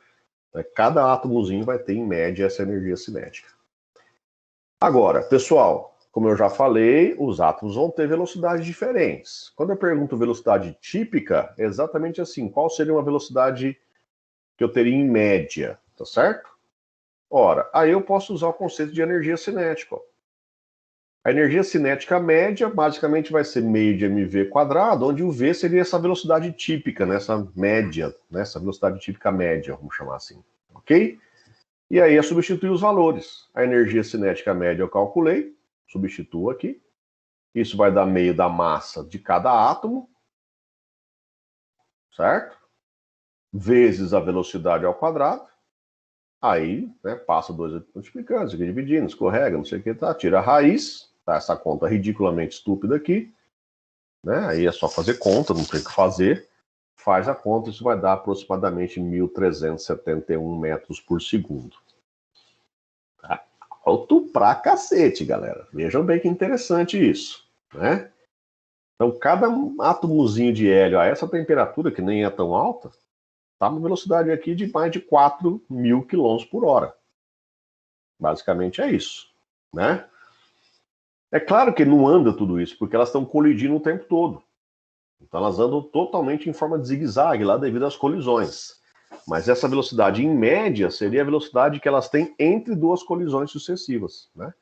Cada átomozinho vai ter, em média, essa energia cinética. Agora, pessoal, como eu já falei, os átomos vão ter velocidades diferentes. Quando eu pergunto velocidade típica, é exatamente assim. Qual seria uma velocidade que eu teria em média? Tá certo? Ora, aí eu posso usar o conceito de energia cinética. A energia cinética média basicamente vai ser meio de mv quadrado, onde o v seria essa velocidade típica, nessa média, nessa velocidade típica média, vamos chamar assim, ok? E aí é substituir os valores. A energia cinética média eu calculei, substituo aqui. Isso vai dar meio da massa de cada átomo, certo? Vezes a velocidade ao quadrado. Aí, né, passa dois multiplicantes, aqui dividindo, escorrega, não sei o que, tá? Tira a raiz, tá? Essa conta ridiculamente estúpida aqui, né? Aí é só fazer conta, não tem o que fazer. Faz a conta, isso vai dar aproximadamente 1.371 metros por segundo. Tá? Alto pra cacete, galera. Vejam bem que interessante isso, né? Então, cada átomozinho de hélio a essa temperatura, que nem é tão alta, está uma velocidade aqui de mais de 4.000 km por hora. Basicamente é isso, né? É claro que não anda tudo isso, porque elas estão colidindo o tempo todo. Então elas andam totalmente em forma de zigue-zague lá devido às colisões. Mas essa velocidade, em média, seria a velocidade que elas têm entre duas colisões sucessivas, né?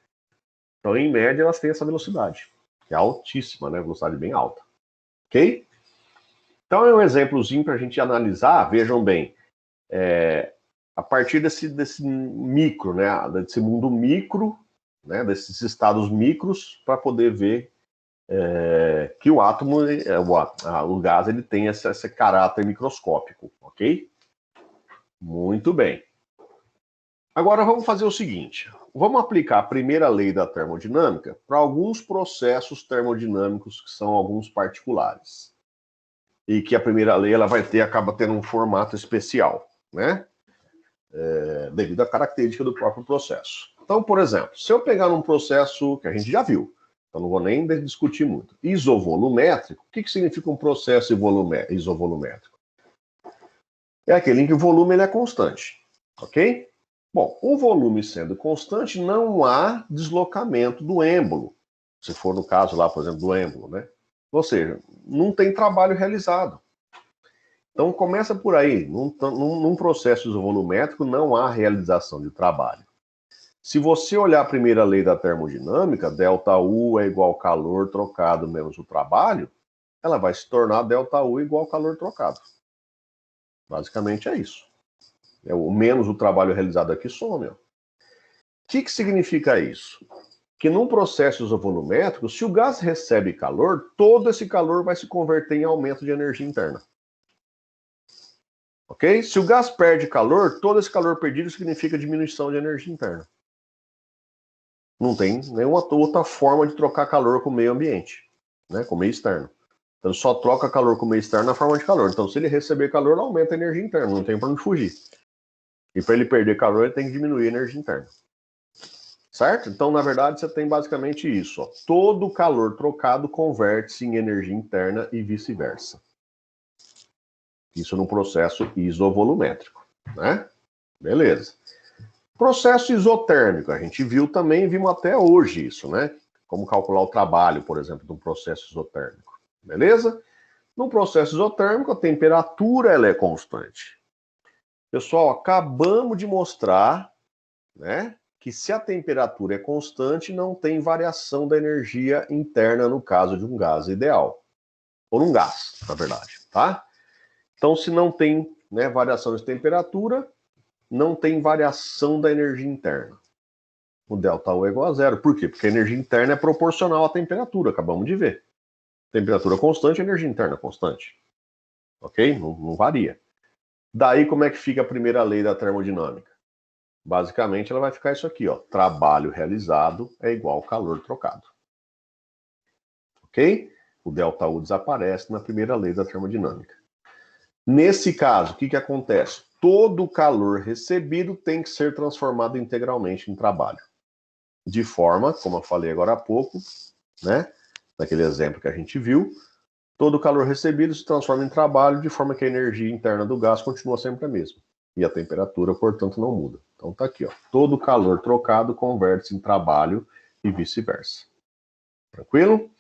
Então, em média, elas têm essa velocidade, que é altíssima, né? Velocidade bem alta. Ok? Então é um exemplozinho para a gente analisar, vejam bem, a partir desse micro, né? Desse mundo micro, né? Desses estados micros, para poder ver que o átomo, o gás, ele tem esse caráter microscópico, ok? Muito bem. Agora vamos fazer o seguinte, vamos aplicar a primeira lei da termodinâmica para alguns processos termodinâmicos que são alguns particulares. E que a primeira lei ela acaba tendo um formato especial, né? Devido à característica do próprio processo. Então, por exemplo, se eu pegar um processo que a gente já viu, então não vou nem discutir muito, isovolumétrico, o que significa um processo isovolumétrico? É aquele em que o volume ele é constante, ok? Bom, o volume sendo constante, não há deslocamento do êmbolo, se for no caso lá, por exemplo, do êmbolo, né? Ou seja, não tem trabalho realizado. Então começa por aí, num processo isovolumétrico não há realização de trabalho. Se você olhar a primeira lei da termodinâmica, ΔU é igual calor trocado menos o trabalho, ela vai se tornar ΔU igual calor trocado. Basicamente é isso. O menos o trabalho realizado aqui some. O que significa isso? Que num processo isovolumétrico, se o gás recebe calor, todo esse calor vai se converter em aumento de energia interna. Ok? Se o gás perde calor, todo esse calor perdido significa diminuição de energia interna. Não tem nenhuma outra forma de trocar calor com o meio ambiente, né? Com o meio externo. Então só troca calor com o meio externo na forma de calor. Então se ele receber calor, aumenta a energia interna, não tem para onde fugir. E para ele perder calor, ele tem que diminuir a energia interna. Certo? Então, na verdade, você tem basicamente isso. Ó. Todo calor trocado converte-se em energia interna e vice-versa. Isso num processo isovolumétrico, né? Beleza. Processo isotérmico, a gente viu também, vimos até hoje isso, né? Como calcular o trabalho, por exemplo, de um processo isotérmico. Beleza? No processo isotérmico, a temperatura ela é constante. Pessoal, acabamos de mostrar, né, que se a temperatura é constante, não tem variação da energia interna no caso de um gás ideal. ou num gás, na verdade, tá? Então, se não tem, né, variação de temperatura, não tem variação da energia interna. O ΔU é igual a zero. Por quê? Porque a energia interna é proporcional à temperatura, acabamos de ver. Temperatura constante, energia interna constante. Ok? Não varia. Daí, como é que fica a primeira lei da termodinâmica? Basicamente, ela vai ficar isso aqui, ó. Trabalho realizado é igual ao calor trocado. Ok? O ΔU desaparece na primeira lei da termodinâmica. Nesse caso, o que acontece? Todo o calor recebido tem que ser transformado integralmente em trabalho. De forma, como eu falei agora há pouco, né? Naquele exemplo que a gente viu, todo o calor recebido se transforma em trabalho, de forma que a energia interna do gás continua sempre a mesma. E a temperatura, portanto, não muda. Então tá aqui, ó. Todo o calor trocado converte-se em trabalho e vice-versa. Tranquilo?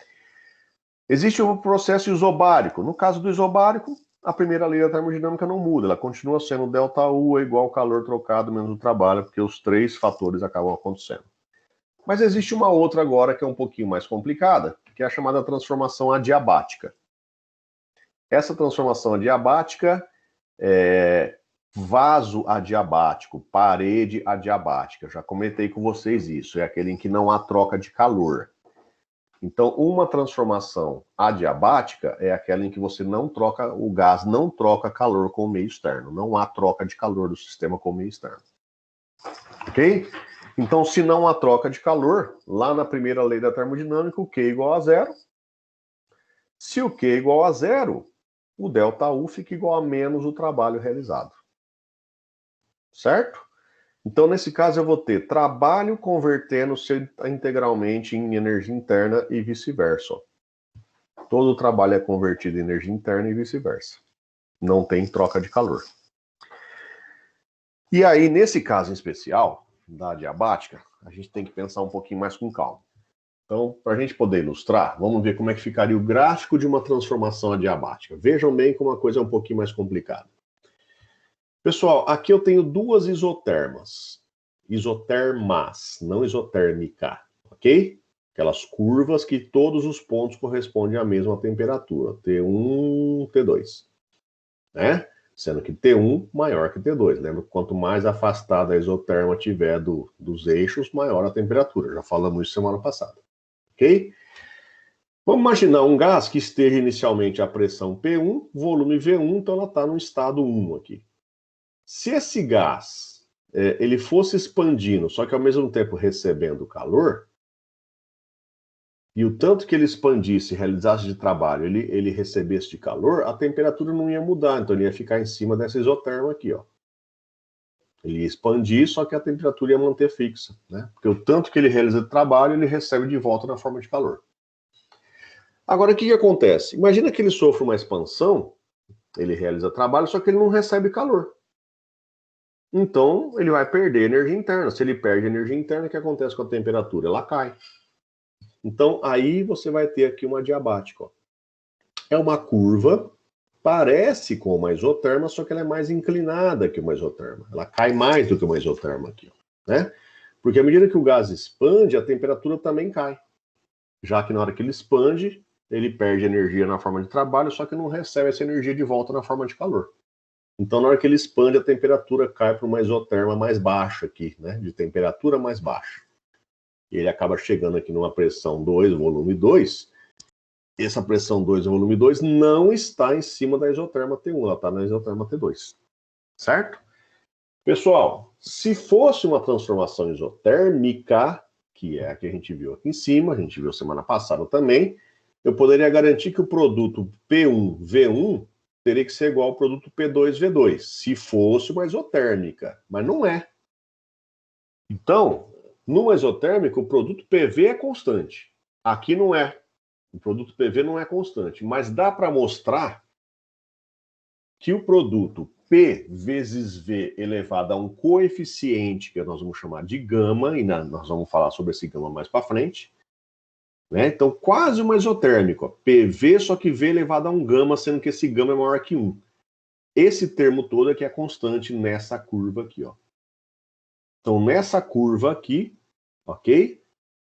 Existe o processo isobárico. No caso do isobárico, a primeira lei da termodinâmica não muda. Ela continua sendo ΔU é igual ao calor trocado menos o trabalho, porque os três fatores acabam acontecendo. Mas existe uma outra agora que é um pouquinho mais complicada, que é a chamada transformação adiabática. Essa transformação adiabática é vaso adiabático, parede adiabática. Já comentei com vocês isso. É aquele em que não há troca de calor. Então, uma transformação adiabática é aquela em que você não troca, o gás não troca calor com o meio externo. Não há troca de calor do sistema com o meio externo. Ok? Então, se não há troca de calor, lá na primeira lei da termodinâmica, o Q é igual a zero. Se o Q é igual a zero, o ΔU fica igual a menos o trabalho realizado. Certo? Então, nesse caso, eu vou ter trabalho convertendo-se integralmente em energia interna e vice-versa. Todo o trabalho é convertido em energia interna e vice-versa. Não tem troca de calor. E aí, nesse caso em especial, da adiabática, a gente tem que pensar um pouquinho mais com calma. Então, para a gente poder ilustrar, vamos ver como é que ficaria o gráfico de uma transformação adiabática. Vejam bem como a coisa é um pouquinho mais complicada. Pessoal, aqui eu tenho duas isotermas. Isotermas, não isotérmica, ok? Aquelas curvas que todos os pontos correspondem à mesma temperatura, T1, T2, né? Sendo que T1 maior que T2. Lembra que quanto mais afastada a isoterma tiver dos eixos, maior a temperatura. Já falamos isso semana passada, ok? Vamos imaginar um gás que esteja inicialmente a pressão P1, volume V1, então ela está no estado 1 aqui. Se esse gás ele fosse expandindo, só que ao mesmo tempo recebendo calor, e o tanto que ele expandisse, realizasse de trabalho, ele recebesse de calor, a temperatura não ia mudar, então ele ia ficar em cima dessa isoterma aqui, ó. Ele ia expandir, só que a temperatura ia manter fixa, né? Porque o tanto que ele realiza de trabalho, ele recebe de volta na forma de calor. Agora, o que acontece? Imagina que ele sofre uma expansão, ele realiza trabalho, só que ele não recebe calor. Então, ele vai perder energia interna. Se ele perde energia interna, o que acontece com a temperatura? Ela cai. Então, aí você vai ter aqui uma adiabática. Ó. É uma curva, parece com uma isoterma, só que ela é mais inclinada que uma isoterma. Ela cai mais do que uma isoterma aqui, ó, né? Porque à medida que o gás expande, a temperatura também cai. Já que na hora que ele expande, ele perde energia na forma de trabalho, só que não recebe essa energia de volta na forma de calor. Então, na hora que ele expande, a temperatura cai para uma isoterma mais baixa aqui, né? De temperatura mais baixa. E ele acaba chegando aqui numa pressão 2, volume 2. Essa pressão 2, volume 2, não está em cima da isoterma T1, ela está na isoterma T2. Certo? Pessoal, se fosse uma transformação isotérmica, que é a que a gente viu aqui em cima, a gente viu semana passada também, eu poderia garantir que o produto P1V1 teria que ser igual ao produto P2V2, se fosse uma isotérmica, mas não é. Então, numa isotérmica, o produto PV é constante. Aqui não é. O produto PV não é constante, mas dá para mostrar que o produto P vezes V elevado a um coeficiente que nós vamos chamar de gama, e nós vamos falar sobre esse gama mais para frente, né? Então, quase uma isotérmica, ó, PV, só que V elevado a um gama, sendo que esse gama é maior que 1. Esse termo todo é que é constante nessa curva aqui, ó. Então, nessa curva aqui, ok?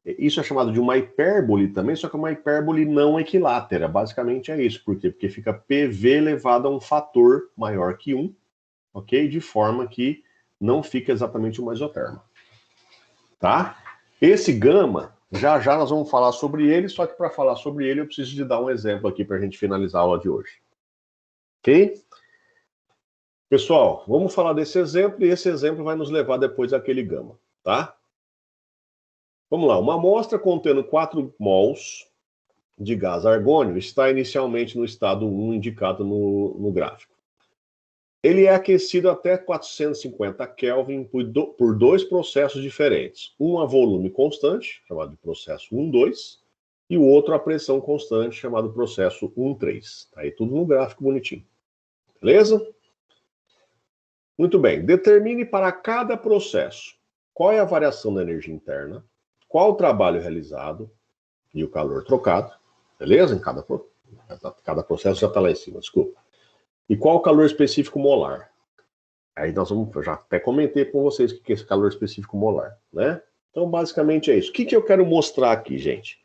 Isso é chamado de uma hipérbole também, só que é uma hipérbole não equilátera. Basicamente é isso. Por quê? Porque fica PV elevado a um fator maior que 1, ok? De forma que não fica exatamente uma isoterma. Tá? Esse gama, já já nós vamos falar sobre ele, só que para falar sobre ele eu preciso de dar um exemplo aqui para a gente finalizar a aula de hoje. Ok? Pessoal, vamos falar desse exemplo e esse exemplo vai nos levar depois àquele gama, tá? Vamos lá, uma amostra contendo 4 mols de gás argônio está inicialmente no estado 1 indicado no gráfico. Ele é aquecido até 450 Kelvin por dois processos diferentes. Um a volume constante, chamado de processo 1,2, e o outro a pressão constante, chamado processo 1,3. Tá aí tudo no gráfico bonitinho. Beleza? Muito bem. Determine para cada processo qual é a variação da energia interna, qual o trabalho realizado e o calor trocado. Beleza? Em cada processo já está lá em cima, desculpa. E qual o calor específico molar? Aí nós vamos, eu já até comentei com vocês o que é esse calor específico molar, né? Então, basicamente é isso. O que eu quero mostrar aqui, gente,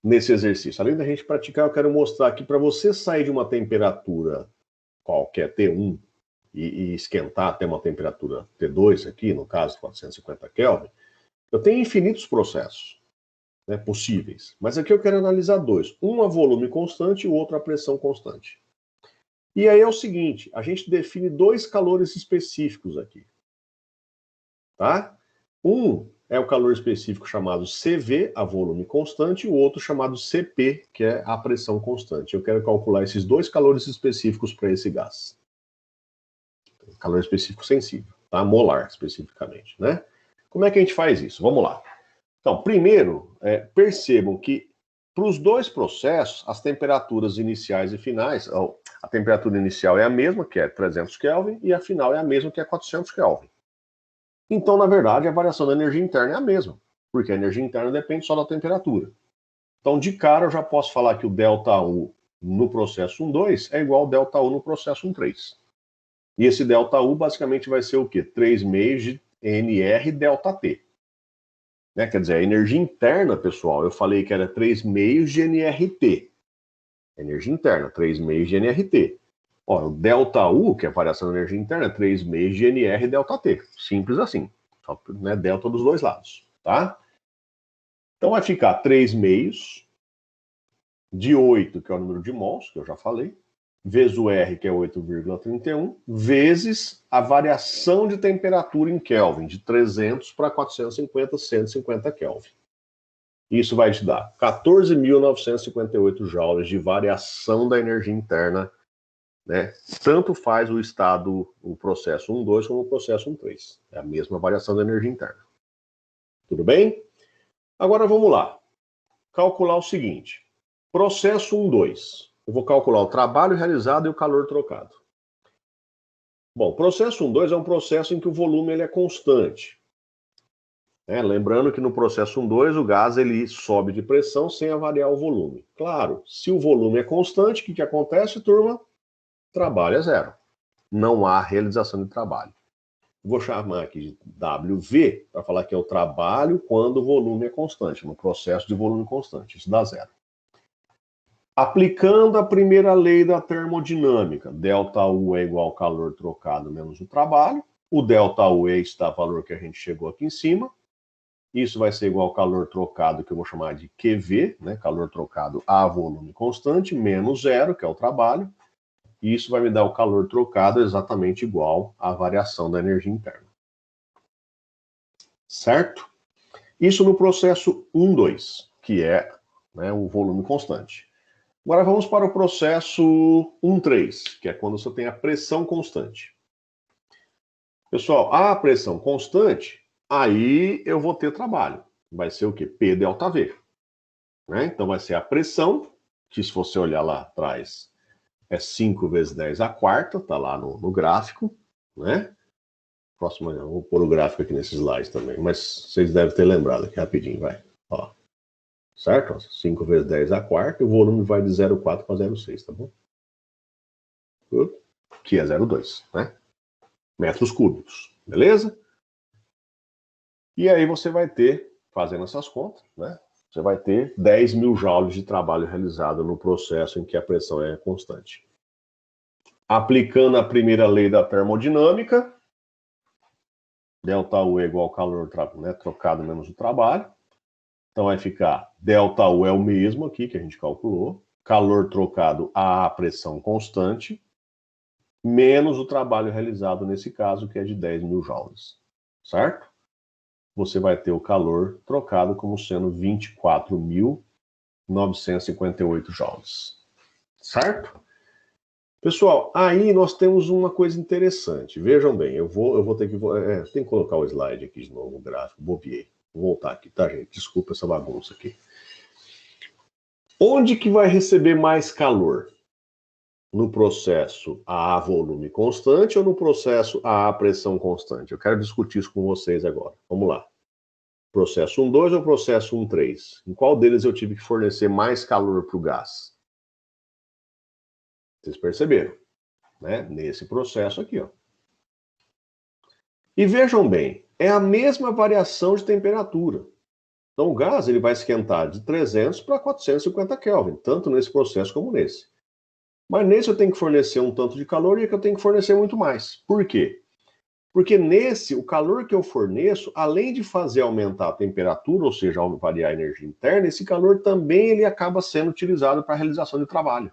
nesse exercício? Além da gente praticar, eu quero mostrar aqui para você sair de uma temperatura qualquer, T1, e esquentar até uma temperatura T2 aqui, no caso, 450 Kelvin, eu tenho infinitos processos, né, possíveis. Mas aqui eu quero analisar dois. Um a volume constante e o outro a pressão constante. E aí é o seguinte, a gente define dois calores específicos aqui. Tá? Um é o calor específico chamado CV, a volume constante, e o outro chamado CP, que é a pressão constante. Eu quero calcular esses dois calores específicos para esse gás. Calor específico sensível, tá? Molar, especificamente, né? Como é que a gente faz isso? Vamos lá. Então, primeiro, percebam que para os dois processos, as temperaturas iniciais e finais, a temperatura inicial é a mesma, que é 300 Kelvin, e a final é a mesma, que é 400 Kelvin. Então, na verdade, a variação da energia interna é a mesma, porque a energia interna depende só da temperatura. Então, de cara, eu já posso falar que o ΔU no processo 1,2 é igual ao ΔU no processo 1,3. E esse ΔU basicamente vai ser o quê? 3 meios de NR ΔT. Né? Quer dizer, a energia interna, pessoal, eu falei que era 3 meios de NRT. Energia interna, 3 meios de NRT. Ó, o ΔU, que é a variação da energia interna, é 3 meios de NR ΔT. Simples assim. Só, né, delta dos dois lados, tá? Então vai ficar 3 meios de 8, que é o número de mols, que eu já falei, vezes o R, que é 8,31, vezes a variação de temperatura em Kelvin, de 300 para 450, 150 Kelvin. Isso vai te dar 14.958 joules de variação da energia interna, né? Tanto faz o estado, o processo 1,2 como o processo 1,3. É a mesma variação da energia interna. Tudo bem? Agora vamos lá. Calcular o seguinte. Processo 1,2. Eu vou calcular o trabalho realizado e o calor trocado. Bom, o processo 1,2 é um processo em que o volume ele é constante. Lembrando que no processo 1,2 o gás ele sobe de pressão sem avariar o volume. Claro, se o volume é constante, o que acontece, turma? Trabalho é zero. Não há realização de trabalho. Vou chamar aqui de WV para falar que é o trabalho quando o volume é constante, no processo de volume constante. Isso dá zero. Aplicando a primeira lei da termodinâmica, ΔU é igual ao calor trocado menos o trabalho. O ΔU é este valor que a gente chegou aqui em cima. Isso vai ser igual ao calor trocado, que eu vou chamar de QV, né? Calor trocado a volume constante, menos zero, que é o trabalho. E isso vai me dar o calor trocado exatamente igual à variação da energia interna. Certo? Isso no processo 1,2, que é, né, o volume constante. Agora vamos para o processo 1,3, que é quando você tem a pressão constante. Pessoal, a pressão constante, aí eu vou ter trabalho. Vai ser o quê? P ΔV. Né? Então vai ser a pressão, que se você olhar lá atrás, é 5 vezes 10 a quarta, tá lá no gráfico, né? Próximo, eu vou pôr o gráfico aqui nesse slide também, mas vocês devem ter lembrado aqui rapidinho, vai. Ó. Certo? 5 vezes 10 a quarta, e o volume vai de 0,4 para 0,6, tá bom? Que é 0,2, né? Metros cúbicos, beleza? E aí você vai ter fazendo essas contas, né? Você vai ter 10 mil joules de trabalho realizado no processo em que a pressão é constante. Aplicando a primeira lei da termodinâmica, ΔU é igual ao calor, né, trocado menos o trabalho. Então vai ficar ΔU é o mesmo aqui que a gente calculou. Calor trocado a pressão constante, menos o trabalho realizado nesse caso, que é de 10 mil joules. Certo? Você vai ter o calor trocado como sendo 24.958 joules. Certo? Pessoal, aí nós temos uma coisa interessante. Vejam bem, eu vou ter que... tem que colocar o slide aqui de novo, o gráfico, bobiei. Vou voltar aqui, tá, gente? Desculpa essa bagunça aqui. Onde que vai receber mais calor? No processo a volume constante ou no processo a pressão constante? Eu quero discutir isso com vocês agora. Vamos lá. Processo 1.2 ou processo 1.3? Em qual deles eu tive que fornecer mais calor para o gás? Vocês perceberam, né? Nesse processo aqui, ó. E vejam bem, é a mesma variação de temperatura. Então o gás ele vai esquentar de 300 para 450 Kelvin, tanto nesse processo como nesse. Mas nesse eu tenho que fornecer um tanto de calor e aqui eu tenho que fornecer muito mais. Por quê? Porque nesse, o calor que eu forneço, além de fazer aumentar a temperatura, ou seja, variar a energia interna, esse calor também ele acaba sendo utilizado para a realização de trabalho.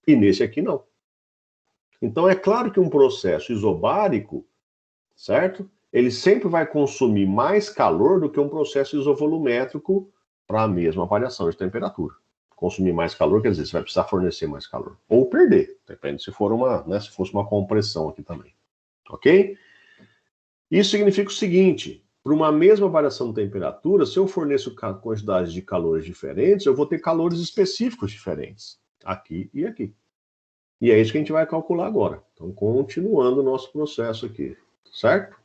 E nesse aqui não. Então é claro que um processo isobárico, certo? Ele sempre vai consumir mais calor do que um processo isovolumétrico para a mesma variação de temperatura. Consumir mais calor quer dizer, você vai precisar fornecer mais calor. Ou perder, depende se for uma, né, se fosse uma compressão aqui também. Ok? Isso significa o seguinte, para uma mesma variação de temperatura, se eu forneço quantidades de calores diferentes, eu vou ter calores específicos diferentes, aqui e aqui. E é isso que a gente vai calcular agora. Então, continuando o nosso processo aqui, certo?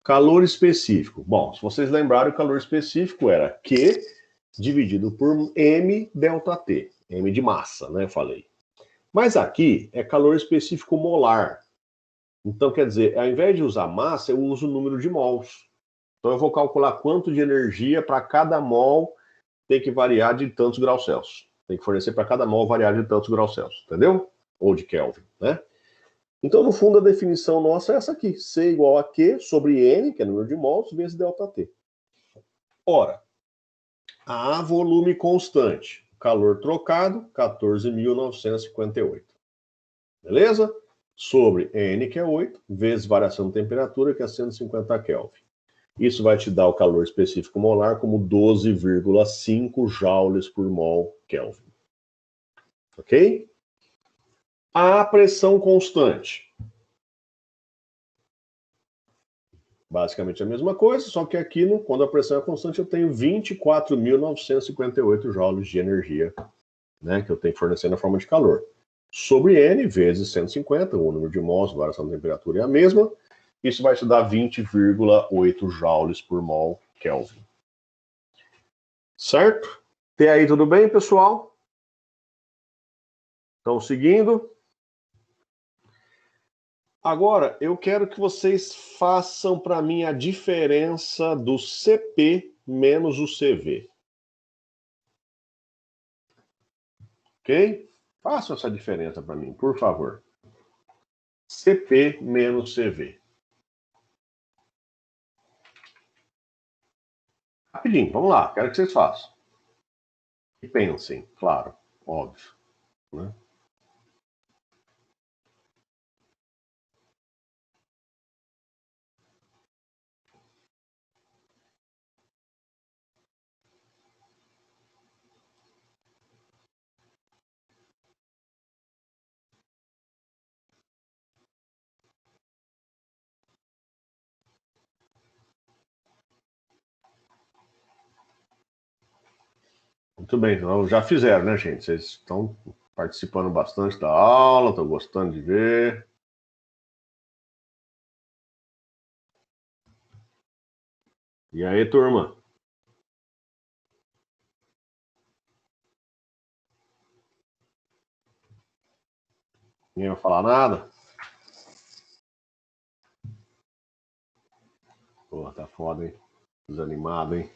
Calor específico. Bom, se vocês lembrarem, o calor específico era Q dividido por M ΔT. M de massa, né? Falei. Mas aqui é calor específico molar. Então, quer dizer, ao invés de usar massa, eu uso o número de mols. Então, eu vou calcular quanto de energia para cada mol tem que variar de tantos graus Celsius. Tem que fornecer para cada mol variar de tantos graus Celsius, entendeu? Ou de Kelvin, né? Então, no fundo, a definição nossa é essa aqui. C igual a Q sobre N, que é o número de mols, vezes ΔT. Ora, A volume constante. Calor trocado, 14.958. Beleza? Sobre N, que é 8, vezes variação de temperatura, que é 150 Kelvin. Isso vai te dar o calor específico molar como 12,5 joules por mol Kelvin. Ok? A pressão constante. Basicamente a mesma coisa, só que aqui, quando a pressão é constante, eu tenho 24.958 joules de energia, né, que eu tenho que fornecer na forma de calor. Sobre N vezes 150, o número de mols, a variação da temperatura é a mesma, isso vai te dar 20,8 joules por mol Kelvin. Certo? Até aí tudo bem, pessoal? Estão seguindo? Agora, eu quero que vocês façam para mim a diferença do CP menos o CV. Ok? Façam essa diferença para mim, por favor. CP menos CV. Rapidinho, vamos lá, quero que vocês façam. E pensem, claro, óbvio, né? Muito bem, então já fizeram, né, gente? Vocês estão participando bastante da aula, estão gostando de ver. E aí, turma? Ninguém vai falar nada? Pô, tá foda, hein? Desanimado, hein?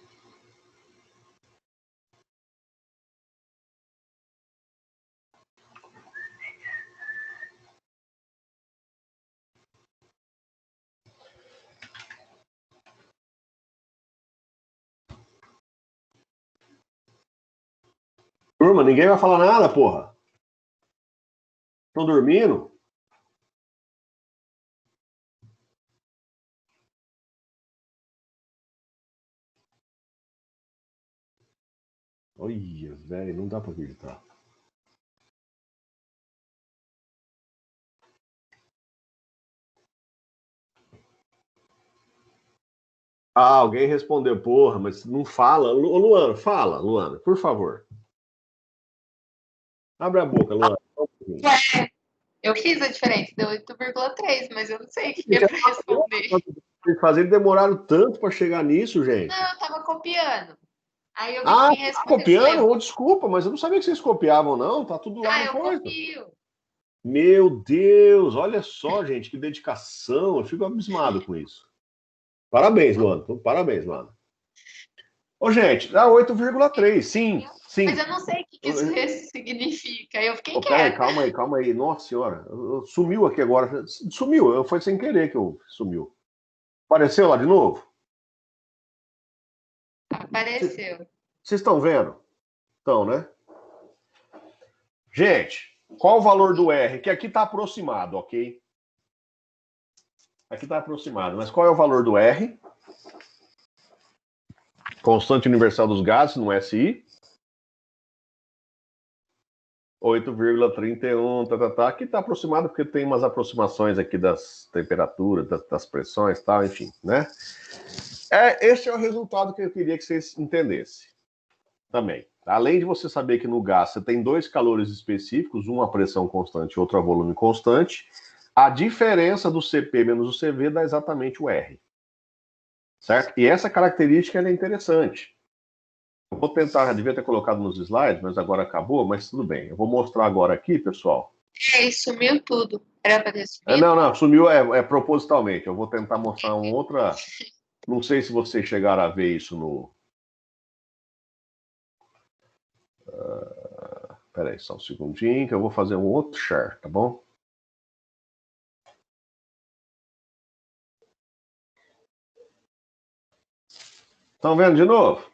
Turma, ninguém vai falar nada, porra. Estão dormindo? Olha, velho, não dá pra acreditar. Ah, alguém respondeu, porra, mas não fala. Ô, Luana, fala, Luana, por favor. Abre a boca, Luana. Ué, eu fiz a diferença, deu 8,3, mas eu não sei o que é pra responder. Vocês fazendo demoraram tanto para chegar nisso, gente. Não, eu tava copiando. Aí eu vi que Ah, quem tá respondeu foi copiando? eu. Oh, desculpa, mas eu não sabia que vocês copiavam, não. Tá tudo lá Ah, no eu coisa. copio. Meu Deus, olha só, gente, que dedicação. Eu fico abismado com isso. Parabéns, Luana. Parabéns, Luana. Ô, gente, dá 8,3. Sim, Mas sim. eu não sei o que isso significa. Eu fiquei Oh, peraí, quieta. calma aí, calma aí. Nossa senhora, sumiu aqui agora. Sumiu, foi sem querer que eu sumiu. Apareceu lá de novo? Apareceu. Vocês estão vendo? Estão, né? Gente, qual o valor do R? Que aqui está aproximado, ok? Aqui está aproximado, mas qual é o valor do R? Constante universal dos gases, no SI. 8,31, tá. Aqui está aproximado porque tem umas aproximações aqui das temperaturas, das pressões, tal, enfim, né? Esse é o resultado que eu queria que vocês entendessem também. Além de você saber que no gás você tem dois calores específicos, um a pressão constante e outro a volume constante, a diferença do CP menos o CV dá exatamente o R. Certo? E essa característica é interessante. Eu vou tentar, devia ter colocado nos slides, mas agora acabou, mas tudo bem. Eu vou mostrar agora aqui, pessoal. E sumiu tudo. Era pra ter sumido? Não, sumiu propositalmente. Eu vou tentar mostrar uma outra. Não sei se vocês chegaram a ver isso no. Peraí, só um segundinho, que eu vou fazer um outro share, tá bom? Estão vendo de novo?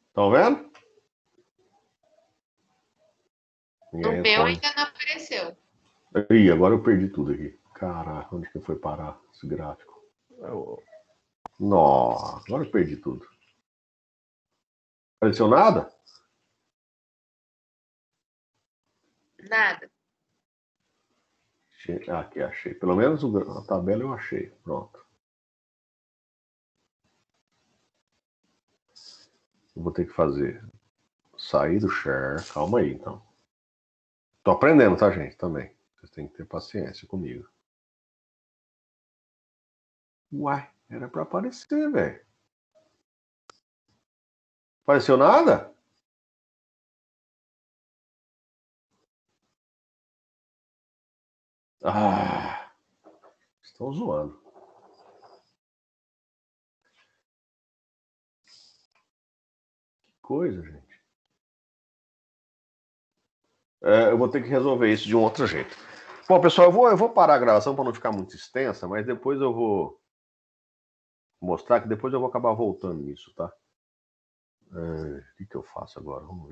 Estão vendo? No meu ainda não apareceu. Ih, agora eu perdi tudo aqui. Caraca, onde que foi parar esse gráfico? Nossa, agora eu perdi tudo. Apareceu nada? Nada. Aqui, achei. Pelo menos a tabela eu achei. Pronto. Eu vou ter que fazer. Sair do share. Calma aí, então. Tô aprendendo, tá, gente? Também. Vocês têm que ter paciência comigo. Uai, era pra aparecer, velho. Apareceu nada? Ah, estão zoando. Que coisa, gente. Eu vou ter que resolver isso de um outro jeito. Bom, pessoal, eu vou parar a gravação para não ficar muito extensa, mas depois eu vou mostrar que depois eu vou acabar voltando nisso, tá? O que eu faço agora? Vamos ver.